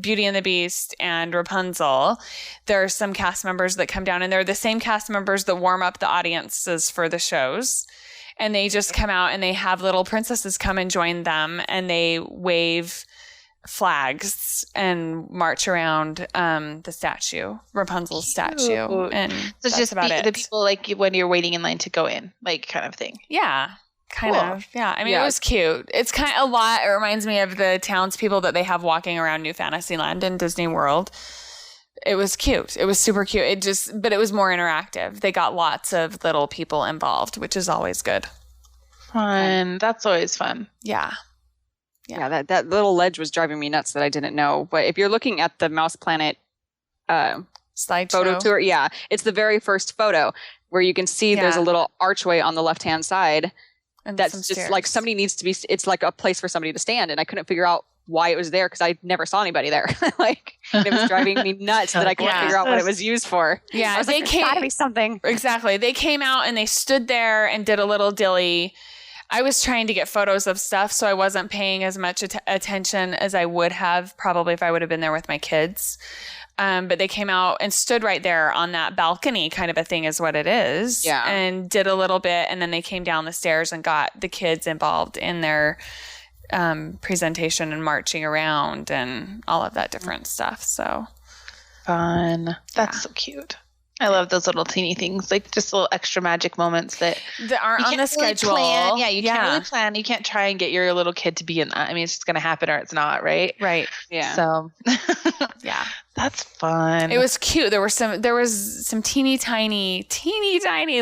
Beauty and the Beast and Rapunzel, there are some cast members that come down and they're the same cast members that warm up the audiences for the shows. And they just come out and they have little princesses come and join them and they wave flags and march around the statue, Rapunzel's statue, and so that's just about it. The people like when you're waiting in line to go in, like kind of thing. Yeah, kind of. Yeah, I mean, it was cute. It's kind of a lot. It reminds me of the townspeople that they have walking around New Fantasyland and Disney World. It was cute. It was super cute. But it was more interactive. They got lots of little people involved, which is always good. Fun. That's always fun. Yeah. Yeah, that little ledge was driving me nuts that I didn't know. But if you're looking at the MousePlanet slide photo tour, it's the very first photo where you can see there's a little archway on the left-hand side. And that's just stairs. like somebody needs to be, it's like a place for somebody to stand. And I couldn't figure out why it was there because I never saw anybody there. Like it was driving me nuts that I couldn't figure out what it was used for. Yeah, I was like, there's gotta be something. Exactly. They came out and they stood there and did a little dilly. I was trying to get photos of stuff, so I wasn't paying as much attention as I would have probably if I would have been there with my kids. But they came out and stood right there on that balcony kind of a thing is what it is. Yeah. And did a little bit. And then they came down the stairs and got the kids involved in their presentation and marching around and all of that different stuff. So fun. That's so cute. I love those little teeny things, like just little extra magic moments that aren't on the schedule. Plan. Yeah, you can't really plan. You can't try and get your little kid to be in that. I mean, it's just going to happen or it's not, right? Right. Yeah. So, yeah, that's fun. It was cute. There was some teeny tiny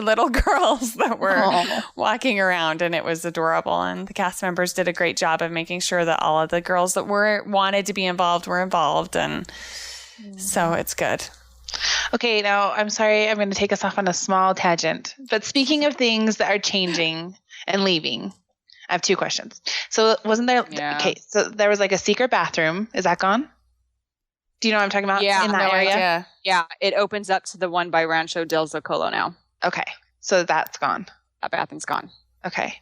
little girls that were walking around, and it was adorable. And the cast members did a great job of making sure that all of the girls that wanted to be involved were involved, and so it's good. Okay, now I'm sorry, I'm going to take us off on a small tangent. But speaking of things that are changing and leaving, I have two questions. So wasn't there, okay, so there was like a secret bathroom. Is that gone? Do you know what I'm talking about? Yeah. In that area? Idea. Yeah, it opens up to the one by Rancho del Zocolo now. Okay, so that's gone. That bathroom's gone. Okay.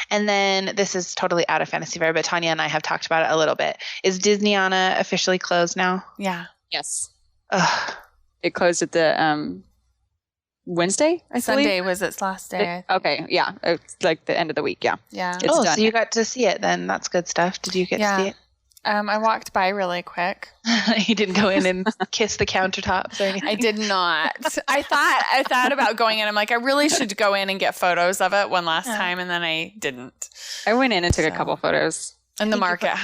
And then this is totally out of Fantasy Fair, but Tanya and I have talked about it a little bit. Is Disneyana officially closed now? Yeah. Yes. Ugh. It closed at the Wednesday, I Sunday was its last day. Okay, yeah. It's like the end of the week, yeah. Yeah. It's done. So you got to see it then. That's good stuff. Did you get to see it? I walked by really quick. You didn't go in and kiss the countertops or anything? I did not. I thought about going in. I'm like, I really should go in and get photos of it one last time, and then I didn't. I went in and took a couple photos. In the market,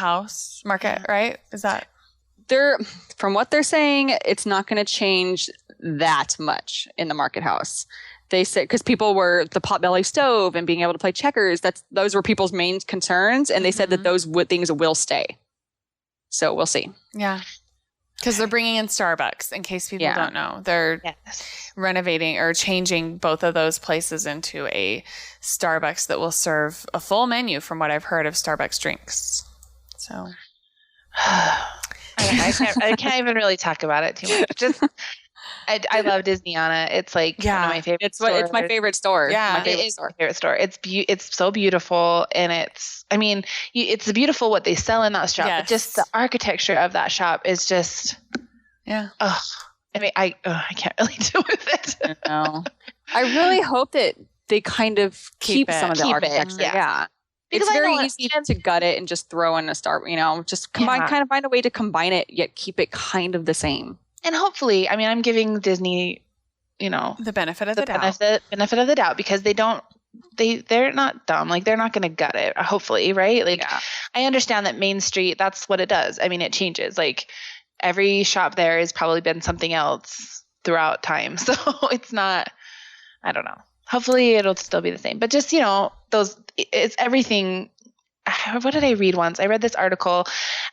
right? Is that... From what they're saying, it's not going to change that much in the market house. They said because people were the potbelly stove and being able to play checkers. Those were people's main concerns, and they said that those things will stay. So we'll see. Yeah, because they're bringing in Starbucks. In case people don't know, they're renovating or changing both of those places into a Starbucks that will serve a full menu. From what I've heard of Starbucks drinks, so. I can't even really talk about it too much. Just, I love Disneyana. It's like one of my favorite stores. It's my favorite store. Yeah, my favorite store. It's so beautiful, and it's it's beautiful what they sell in that shop. Yes. But just the architecture of that shop is just I mean, I can't really deal with it. I know. I really hope that they kind of keep some of the architecture. Yeah. Because it's very easy to gut it and just throw in a star, just kind of find a way to combine it, yet keep it kind of the same. And hopefully, I mean, I'm giving Disney, the benefit of the benefit of the doubt because they're not dumb. Like they're not going to gut it, hopefully. Right. Like I understand that Main Street, that's what it does. I mean, it changes. Like every shop there has probably been something else throughout time. So it's not, I don't know. Hopefully it'll still be the same, but just, it's everything. What did I read once? I read this article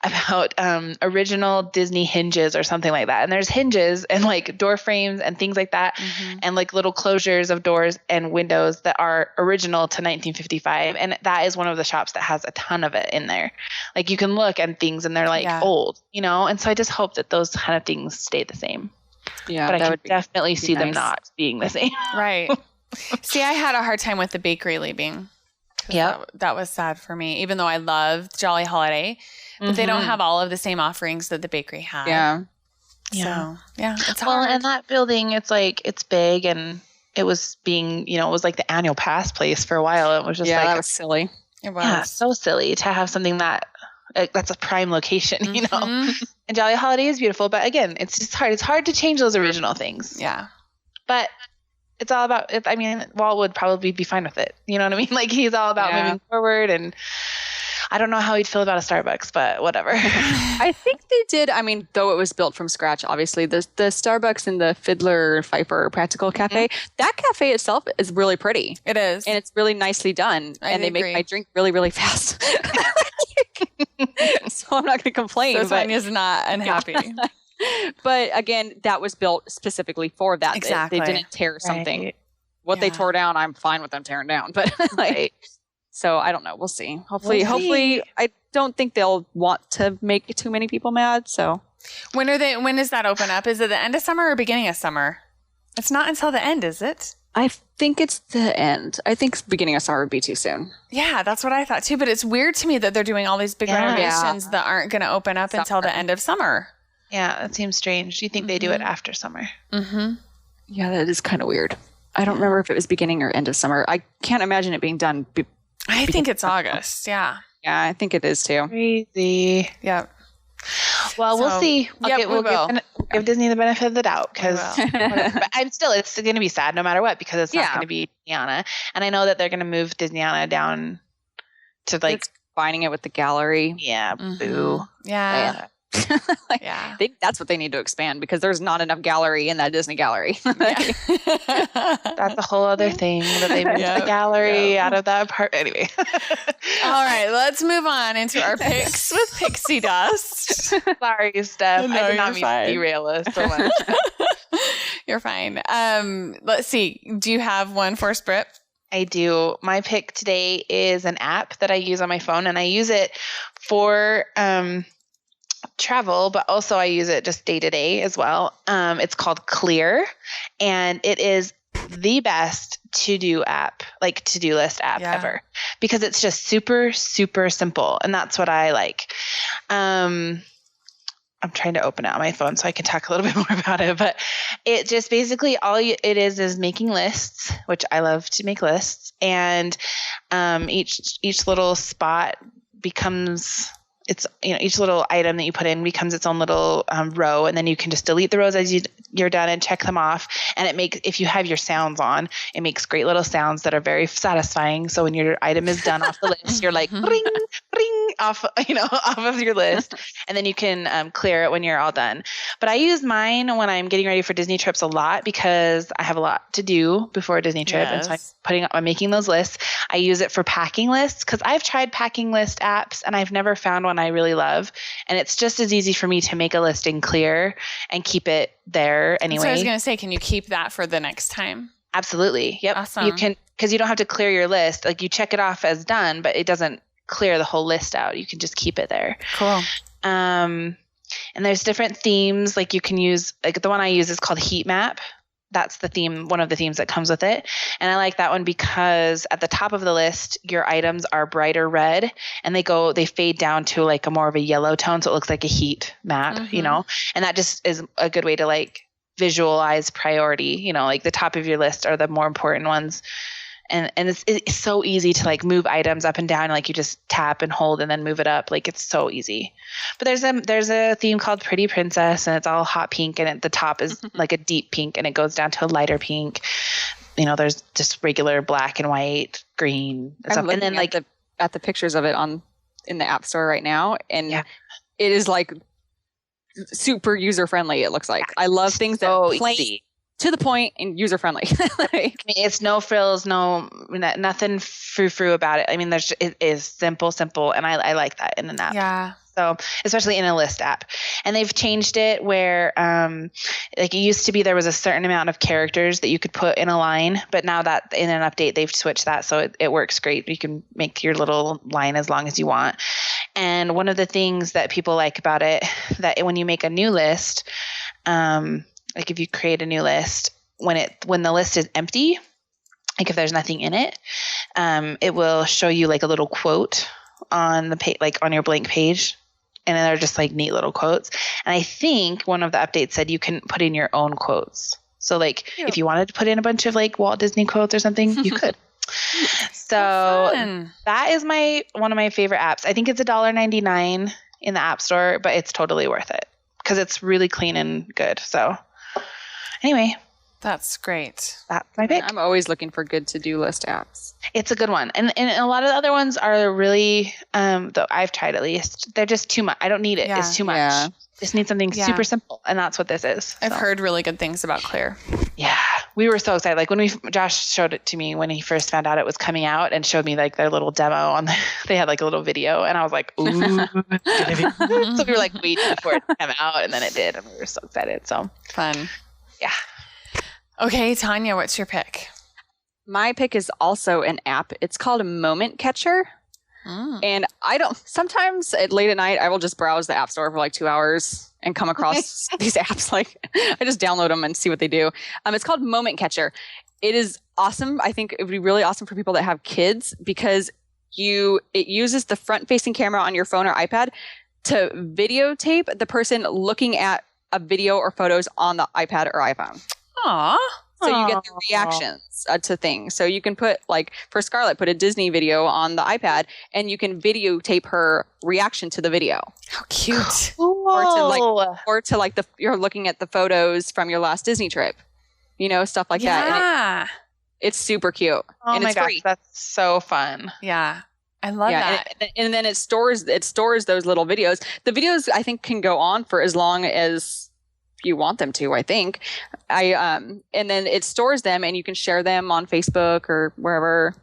about original Disney hinges or something like that. And there's hinges and like door frames and things like that. Mm-hmm. And like little closures of doors and windows that are original to 1955. And that is one of the shops that has a ton of it in there. Like you can look at things and they're like old, And so I just hope that those kind of things stay the same. Yeah. But I can definitely see them not being the same. Right. See, I had a hard time with the bakery leaving. Yeah, that was sad for me, even though I loved Jolly Holiday, but they don't have all of the same offerings that the bakery had. Yeah. So, it's hard. And that building, it's like, it's big and it was being, it was like the annual pass place for a while. It was just that was silly. It was. Yeah, so silly to have something that's a prime location, And Jolly Holiday is beautiful, but again, it's just hard. It's hard to change those original things. Yeah. But it's all about, I mean, Walt would probably be fine with it. You know what I mean? Like he's all about moving forward, and I don't know how he'd feel about a Starbucks, but whatever. I think they did. I mean, though it was built from scratch, obviously the Starbucks in the Fiddler Pfeiffer Practical Cafe, that cafe itself is really pretty. It is. And it's really nicely done. And they make my drink really, really fast. So I'm not going to complain. So Tanya's not unhappy. But again, that was built specifically for that. Exactly. They didn't tear something. What they tore down, I'm fine with them tearing down. But So I don't know. We'll see. Hopefully, I don't think they'll want to make too many people mad. So when does that open up? Is it the end of summer or beginning of summer? It's not until the end, is it? I think it's the end. I think beginning of summer would be too soon. Yeah, that's what I thought too. But it's weird to me that they're doing all these big renovations that aren't going to open up until the end of summer. Yeah, that seems strange. Do you think they do it after summer? Mm-hmm. Yeah, that is kind of weird. I don't remember if it was beginning or end of summer. I can't imagine it being done. I think it's August. Yeah. Yeah, I think it is too. Crazy. Yep. Well, we'll see. We'll give Disney the benefit of the doubt because it's going to be sad no matter what because it's not going to be Disneyana. And I know that they're going to move Disneyana down to it's combining it with the gallery. Yeah. Boo. Yeah. That's what they need to expand because there's not enough gallery in that Disney gallery. That's a whole other thing that they moved the gallery out of that part. Anyway. All right, let's move on into our picks with Pixie Dust. Sorry, Steph. I did not mean to derail us so much. You're fine. Let's see. Do you have one for us, Britt? I do. My pick today is an app that I use on my phone, and I use it for travel, but also I use it just day to day as well. It's called Clear, and it is the best to-do app, like to-do list app ever, because it's just super, super simple, and that's what I like. I'm trying to open it on my phone so I can talk a little bit more about it, but it just basically it is making lists, which I love to make lists, and each little spot becomes each little item that you put in becomes its own little row, and then you can just delete the rows as you're done and check them off. And if you have your sounds on, it makes great little sounds that are very satisfying. So when your item is done off the list, you're like, ring, ring, off of your list. And then you can clear it when you're all done. But I use mine when I'm getting ready for Disney trips a lot because I have a lot to do before a Disney trip. Yes. And so I'm making those lists. I use it for packing lists because I've tried packing list apps and I've never found one I really love. And it's just as easy for me to make a list in Clear and keep it there anyway. So I was going to say, can you keep that for the next time? Absolutely. Yep. Awesome. You can, because you don't have to clear your list. Like you check it off as done, but it doesn't clear the whole list out. You can just keep it there. Cool. And there's different themes. Like you can use, like the one I use is called Heat Map. That's the theme, one of the themes that comes with it. And I like that one because at the top of the list, your items are brighter red and they fade down to like a more of a yellow tone. So it looks like a heat map, and that just is a good way to like visualize priority, like the top of your list are the more important ones. And it's so easy to like move items up and down. Like you just tap and hold and then move it up. Like it's so easy. But there's a theme called Pretty Princess and it's all hot pink and at the top is like a deep pink and it goes down to a lighter pink. There's just regular black and white, green, and stuff. And then like at the pictures of it in the App Store right now, and it is like super user friendly. It looks like I love things that play to the point and user friendly. It's no frills, nothing frou-frou about it. I mean, it is simple, and I like that in an app. Yeah. So especially in a list app, and they've changed it where, like it used to be, there was a certain amount of characters that you could put in a line, but now that in an update they've switched that, so it works great. You can make your little line as long as you want. And one of the things that people like about it, that when you make a new list, like if you create a new list, when the list is empty, like if there's nothing in it, it will show you like a little quote on the page, like on your blank page. And they're just like neat little quotes. And I think one of the updates said you can put in your own quotes. So like if you wanted to put in a bunch of like Walt Disney quotes or something, you could. So that is one of my favorite apps. I think it's $1.99 in the App Store, but it's totally worth it because it's really clean and good. So anyway, that's great. That's my pick. I'm always looking for good to-do list apps. It's a good one. And a lot of the other ones are really, though I've tried at least, they're just too much. I don't need it. Yeah. It's too much. Yeah. Just need something super simple. And that's what this is. I've heard really good things about Clear. Yeah. We were so excited. Like when Josh showed it to me when he first found out it was coming out and showed me like their little demo they had like a little video and I was like, ooh. So we were like waiting for it to come out and then it did. And we were so excited. So fun. Yeah. Okay, Tanya, what's your pick? My pick is also an app. It's called Moment Catcher. And sometimes late at night, I will just browse the App Store for like 2 hours and come across these apps. Like I just download them and see what they do. It's called Moment Catcher. It is awesome. I think it would be really awesome for people that have kids because it uses the front-facing camera on your phone or iPad to videotape the person looking at a video or photos on the iPad or iPhone. Aww. So you get the reactions to things. So you can put, like, for Scarlett, put a Disney video on the iPad, and you can videotape her reaction to the video. How cute! Or to like you're looking at the photos from your last Disney trip, stuff like that. And it's super cute. Oh and my it's gosh, free. that's so fun. Yeah, I love that. And then it stores those little videos. The videos I think can go on for as long as you want them to, I think. And then it stores them and you can share them on Facebook or wherever.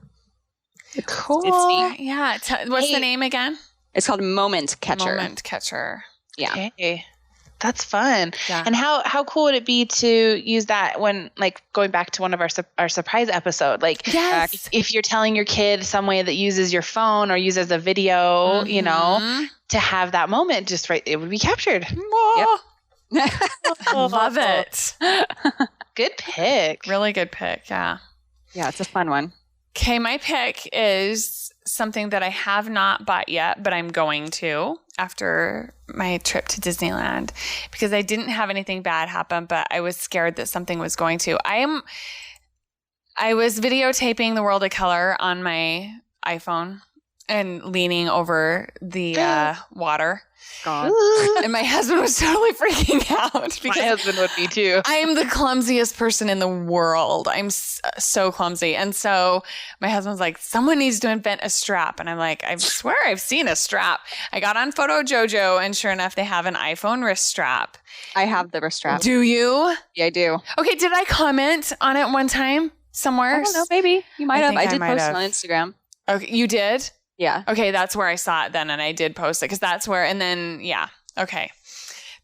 Cool. It's neat. Yeah. What's the name again? It's called Moment Catcher. Moment Catcher. Yeah. Okay. That's fun. Yeah. And how cool would it be to use that when, like, going back to one of our surprise episode, like, Yes. if you're telling your kid some way that uses your phone or uses a video, to have that moment just right, it would be captured. Yep. I love it. Good pick. Really good pick. Yeah. Yeah, it's a fun one. Okay, my pick is something that I have not bought yet, but I'm going to after my trip to Disneyland because I didn't have anything bad happen, but I was scared that something was going to. I was videotaping the World of Color on my iPhone and leaning over the water. God. And my husband was totally freaking out because My husband would be too. I am the clumsiest person in the world. I'm so clumsy. And so my husband's like, someone needs to invent a strap. And I'm like, I swear I've seen a strap. I got on Photo Jojo and sure enough, they have an iPhone wrist strap. I have the wrist strap. Do you? Yeah, I do. Okay. Did I comment on it one time somewhere? I don't know. Maybe. You might have. I did might post have. it on Instagram. Okay. You did? Yeah. Okay. That's where I saw it then. And I did post it because that's where, and then, yeah. Okay.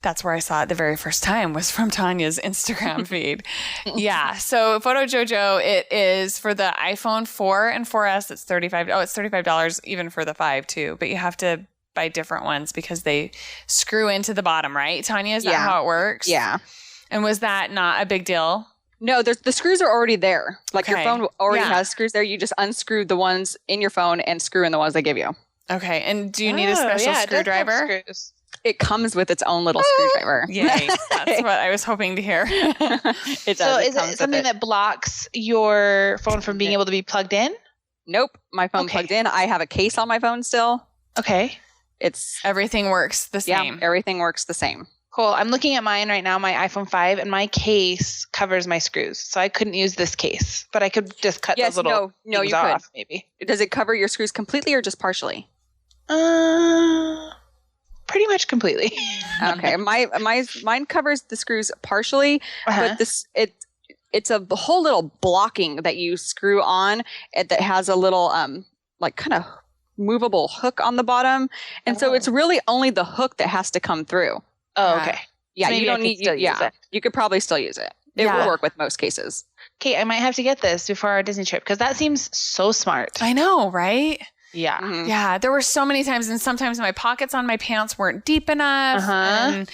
That's where I saw it the very first time was from Tanya's Instagram feed. Yeah. So Photo Jojo, it is for the iPhone 4 and 4S. It's $35. Oh, it's $35 even for the 5 too. But you have to buy different ones because they screw into the bottom, right? Tanya, is that how it works? Yeah. And was that not a big deal? No, the screws are already there. Like your Okay. phone already Yeah. has screws there. You just unscrew the ones in your phone and screw in the ones they give you. Okay. And do you need a special screwdriver? It comes with its own little screwdriver. Yay. That's what I was hoping to hear. It does. So It is comes it with something that blocks your phone from being able to be plugged in? Nope. My phone Okay. plugged in. I have a case on my phone still. Okay. It's Everything works the same. everything works the same. Cool. I'm looking at mine right now, my iPhone 5, and my case covers my screws. So I couldn't use this case, but I could just cut those little no, things you could. off, maybe. Does it cover your screws completely or just partially? Pretty much completely. Okay. Mine covers the screws partially, Uh-huh. but it's a whole little blocking that you screw on that has a little like kind of movable hook on the bottom, and so it's really only the hook that has to come through. Oh, okay. Yeah, So maybe you I don't could need. still use it. You could probably still use it. It will work with most cases. Okay, I might have to get this before our Disney trip because that seems so smart. I know, right? Yeah. Mhm. Yeah, there were so many times, and sometimes my pockets on my pants weren't deep enough. And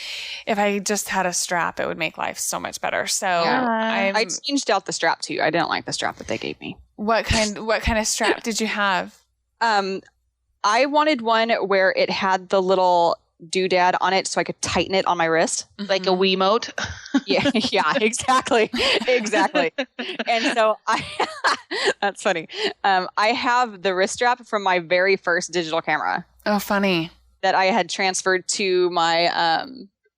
if I just had a strap, it would make life so much better. So, I changed out the strap too. I didn't like the strap that they gave me. what kind of strap did you have? I wanted one where it had the little doodad on it so I could tighten it on my wrist. Like a Wiimote. Yeah, exactly. And so that's funny. I have the wrist strap from my very first digital camera Oh, funny. that I had transferred to my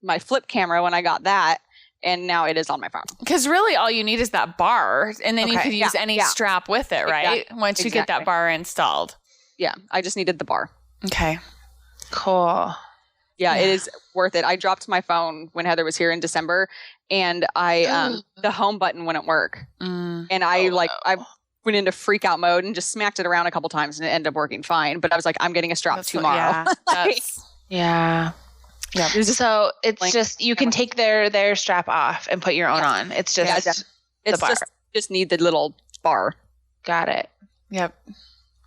my flip camera when I got that, and now it is on my phone. Because really, all you need is that bar, and then you Okay, could use any strap with it, right? Once you get that Exactly. bar installed. Yeah, I just needed the bar. Okay. Cool. Yeah, it is worth it. I dropped my phone when Heather was here in December, and I the home button wouldn't work, and I went into freak out mode and just smacked it around a couple times, and it ended up working fine. But I was like, I'm getting a strap tomorrow. Yeah. So it's just you can take their strap off and put your own on. It's just the bar. Just need the little bar. Got it. Yep.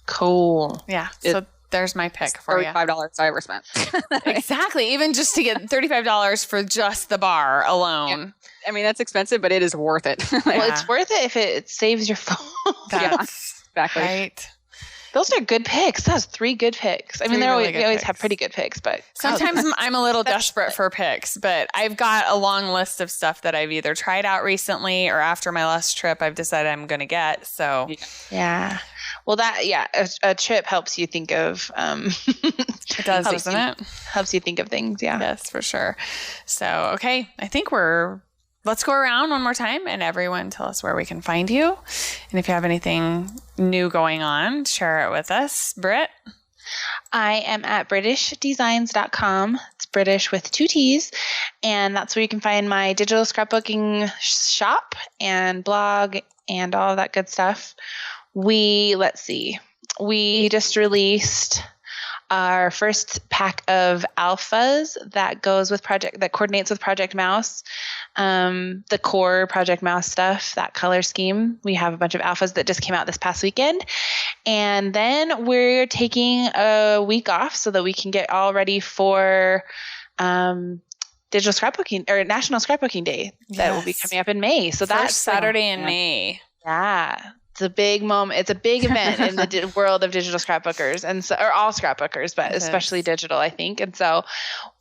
Cool. Yeah. So there's my pick for you. $35 I ever spent. Exactly. Even just to get $35 for just the bar alone. Yeah. I mean, that's expensive, but it is worth it. Well, it's worth it if it saves your phone. Exactly. Right. Those are good picks. That's 3 good picks. I mean, they always have pretty good picks, but sometimes I'm a little desperate for picks, but I've got a long list of stuff that I've either tried out recently or after my last trip I've decided I'm going to get. So yeah. Well, a trip helps you think of. It does, doesn't it? Helps you think of things. Yeah. Yes, for sure. So, okay. I think let's go around one more time and everyone tell us where we can find you. And if you have anything new going on, share it with us. Britt? I am at BritishDesigns.com. It's British with 2 T's. And that's where you can find my digital scrapbooking shop and blog and all of that good stuff. We just released our first pack of alphas that coordinates with Project Mouse. The core Project Mouse stuff, that color scheme. We have a bunch of alphas that just came out this past weekend. And then we're taking a week off so that we can get all ready for digital scrapbooking or National Scrapbooking Day that will be coming up in May. So that's Saturday in May. Yeah. It's a big moment. It's a big event in the world of digital scrapbookers, or all scrapbookers, but especially digital, I think. And so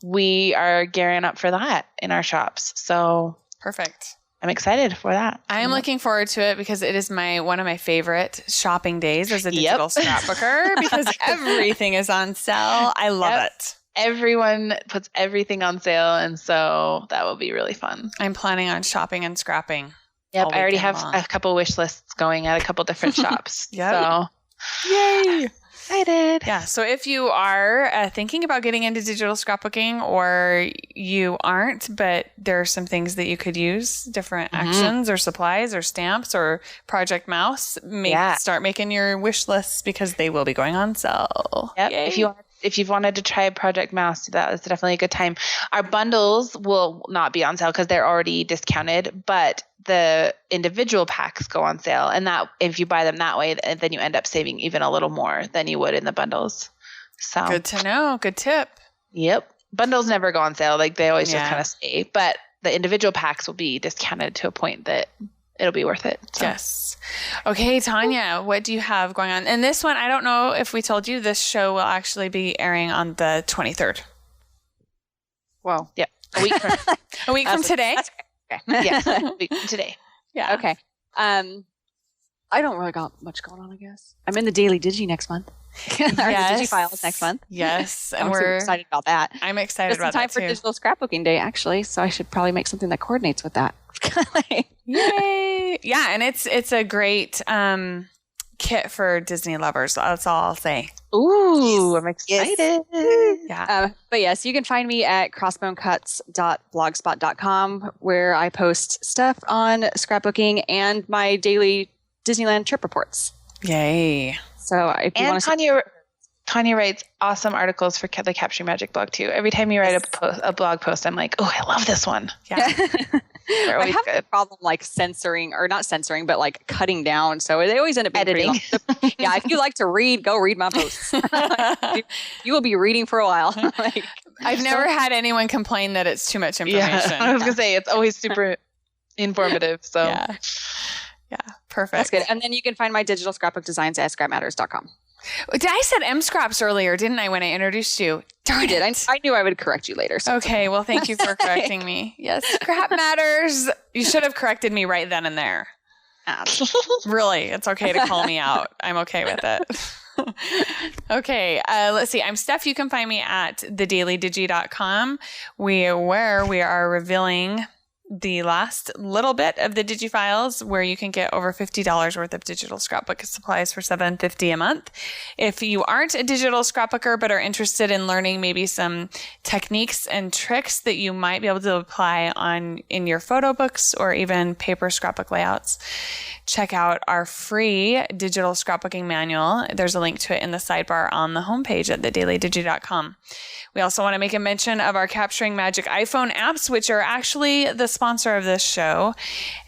we are gearing up for that in our shops. So perfect. I'm excited for that. I am looking forward to it because it is one of my favorite shopping days as a digital scrapbooker because everything is on sale. I love it. Everyone puts everything on sale, and so that will be really fun. I'm planning on shopping and scrapping. Yep, I already have a couple wish lists going at a couple different shops. Yeah. So, yay! Excited. Yeah. So if you are thinking about getting into digital scrapbooking, or you aren't, but there are some things that you could use, different actions or supplies or stamps or Project Mouse, start making your wish lists because they will be going on sale. Yep. Yay. If you've wanted to try Project Mouse, that is definitely a good time. Our bundles will not be on sale because they're already discounted, but the individual packs go on sale. And that if you buy them that way, then you end up saving even a little more than you would in the bundles. So good to know. Good tip. Yep. Bundles never go on sale. Like they always just kind of stay. But the individual packs will be discounted to a point that it'll be worth it. So. Yes. Okay, Tanya, what do you have going on? And this one, I don't know if we told you, this show will actually be airing on the 23rd. Whoa. Yeah. A week from today. Okay. Yes. A week from today. Yeah. Okay. I don't really got much going on, I guess. I'm in the Daily Digi next month. Or the Digi Files next month. Yes. And we're excited about that. I'm excited about that too. It's time for Digital Scrapbooking Day, actually. So I should probably make something that coordinates with that. Yay. Yeah. And it's a great kit for Disney lovers. That's all I'll say. Ooh, I'm excited. Yeah. But yes, you can find me at crossbonecuts.blogspot.com where I post stuff on scrapbooking and my daily Disneyland trip reports. Yay. So if you want to Tanya writes awesome articles for the Capturing Magic blog too. Every time you write a blog post, I'm like, oh, I love this one. Yeah. They're always I have good. a problem like not censoring, but like cutting down. So they always end up being editing. Yeah. If you like to read, go read my posts. You will be reading for a while. I've never had anyone complain that it's too much information. Yeah, I was going to say, it's always super informative. So yeah, perfect. That's good. And then you can find my digital scrapbook designs at scrapmatters.com. I said M-Scraps earlier, didn't I, when I introduced you? Darn it. I knew I would correct you later. So okay, well, thank you for correcting me. Yes, Scrap Matters. You should have corrected me right then and there. Really, it's okay to call me out. I'm okay with it. Okay, let's see. I'm Steph. You can find me at thedailydigi.com where we are revealing the last little bit of the DigiFiles where you can get over $50 worth of digital scrapbook supplies for $7.50 a month. If you aren't a digital scrapbooker but are interested in learning maybe some techniques and tricks that you might be able to apply in your photo books or even paper scrapbook layouts, check out our free digital scrapbooking manual. There's a link to it in the sidebar on the homepage at thedailydigi.com. We also want to make a mention of our Capturing Magic iPhone apps, which are actually the sponsor of this show,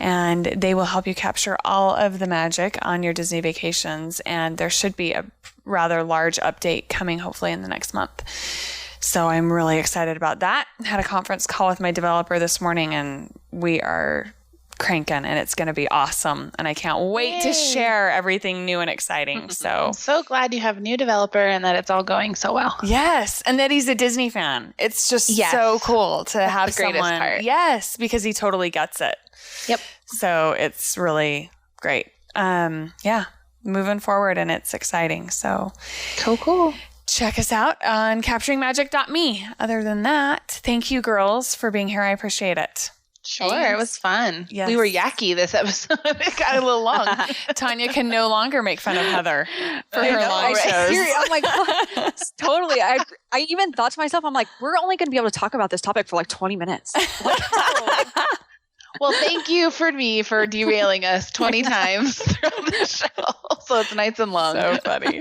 and they will help you capture all of the magic on your Disney vacations. And there should be a rather large update coming hopefully in the next month. So I'm really excited about that. Had a conference call with my developer this morning, and we are cranking, and it's going to be awesome. And I can't wait to share everything new and exciting. So I'm so glad you have a new developer and that it's all going so well. Yes. And that he's a Disney fan. It's just so cool to have the greatest someone. part. Yes, because he totally gets it. Yep. So it's really great. Moving forward, and it's exciting. So cool. Check us out on capturingmagic.me. Other than that, thank you, girls, for being here. I appreciate it. Sure. Thanks. It was fun. Yes. We were yucky this episode. It got a little long. Tanya can no longer make fun of Heather for her long shows. I'm like, totally. I even thought to myself, I'm like, we're only going to be able to talk about this topic for like 20 minutes. Well, thank you for derailing us 20 times throughout the show. So it's nice and long. So funny.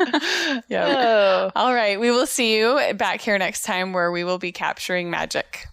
Yeah. All right. We will see you back here next time where we will be capturing magic.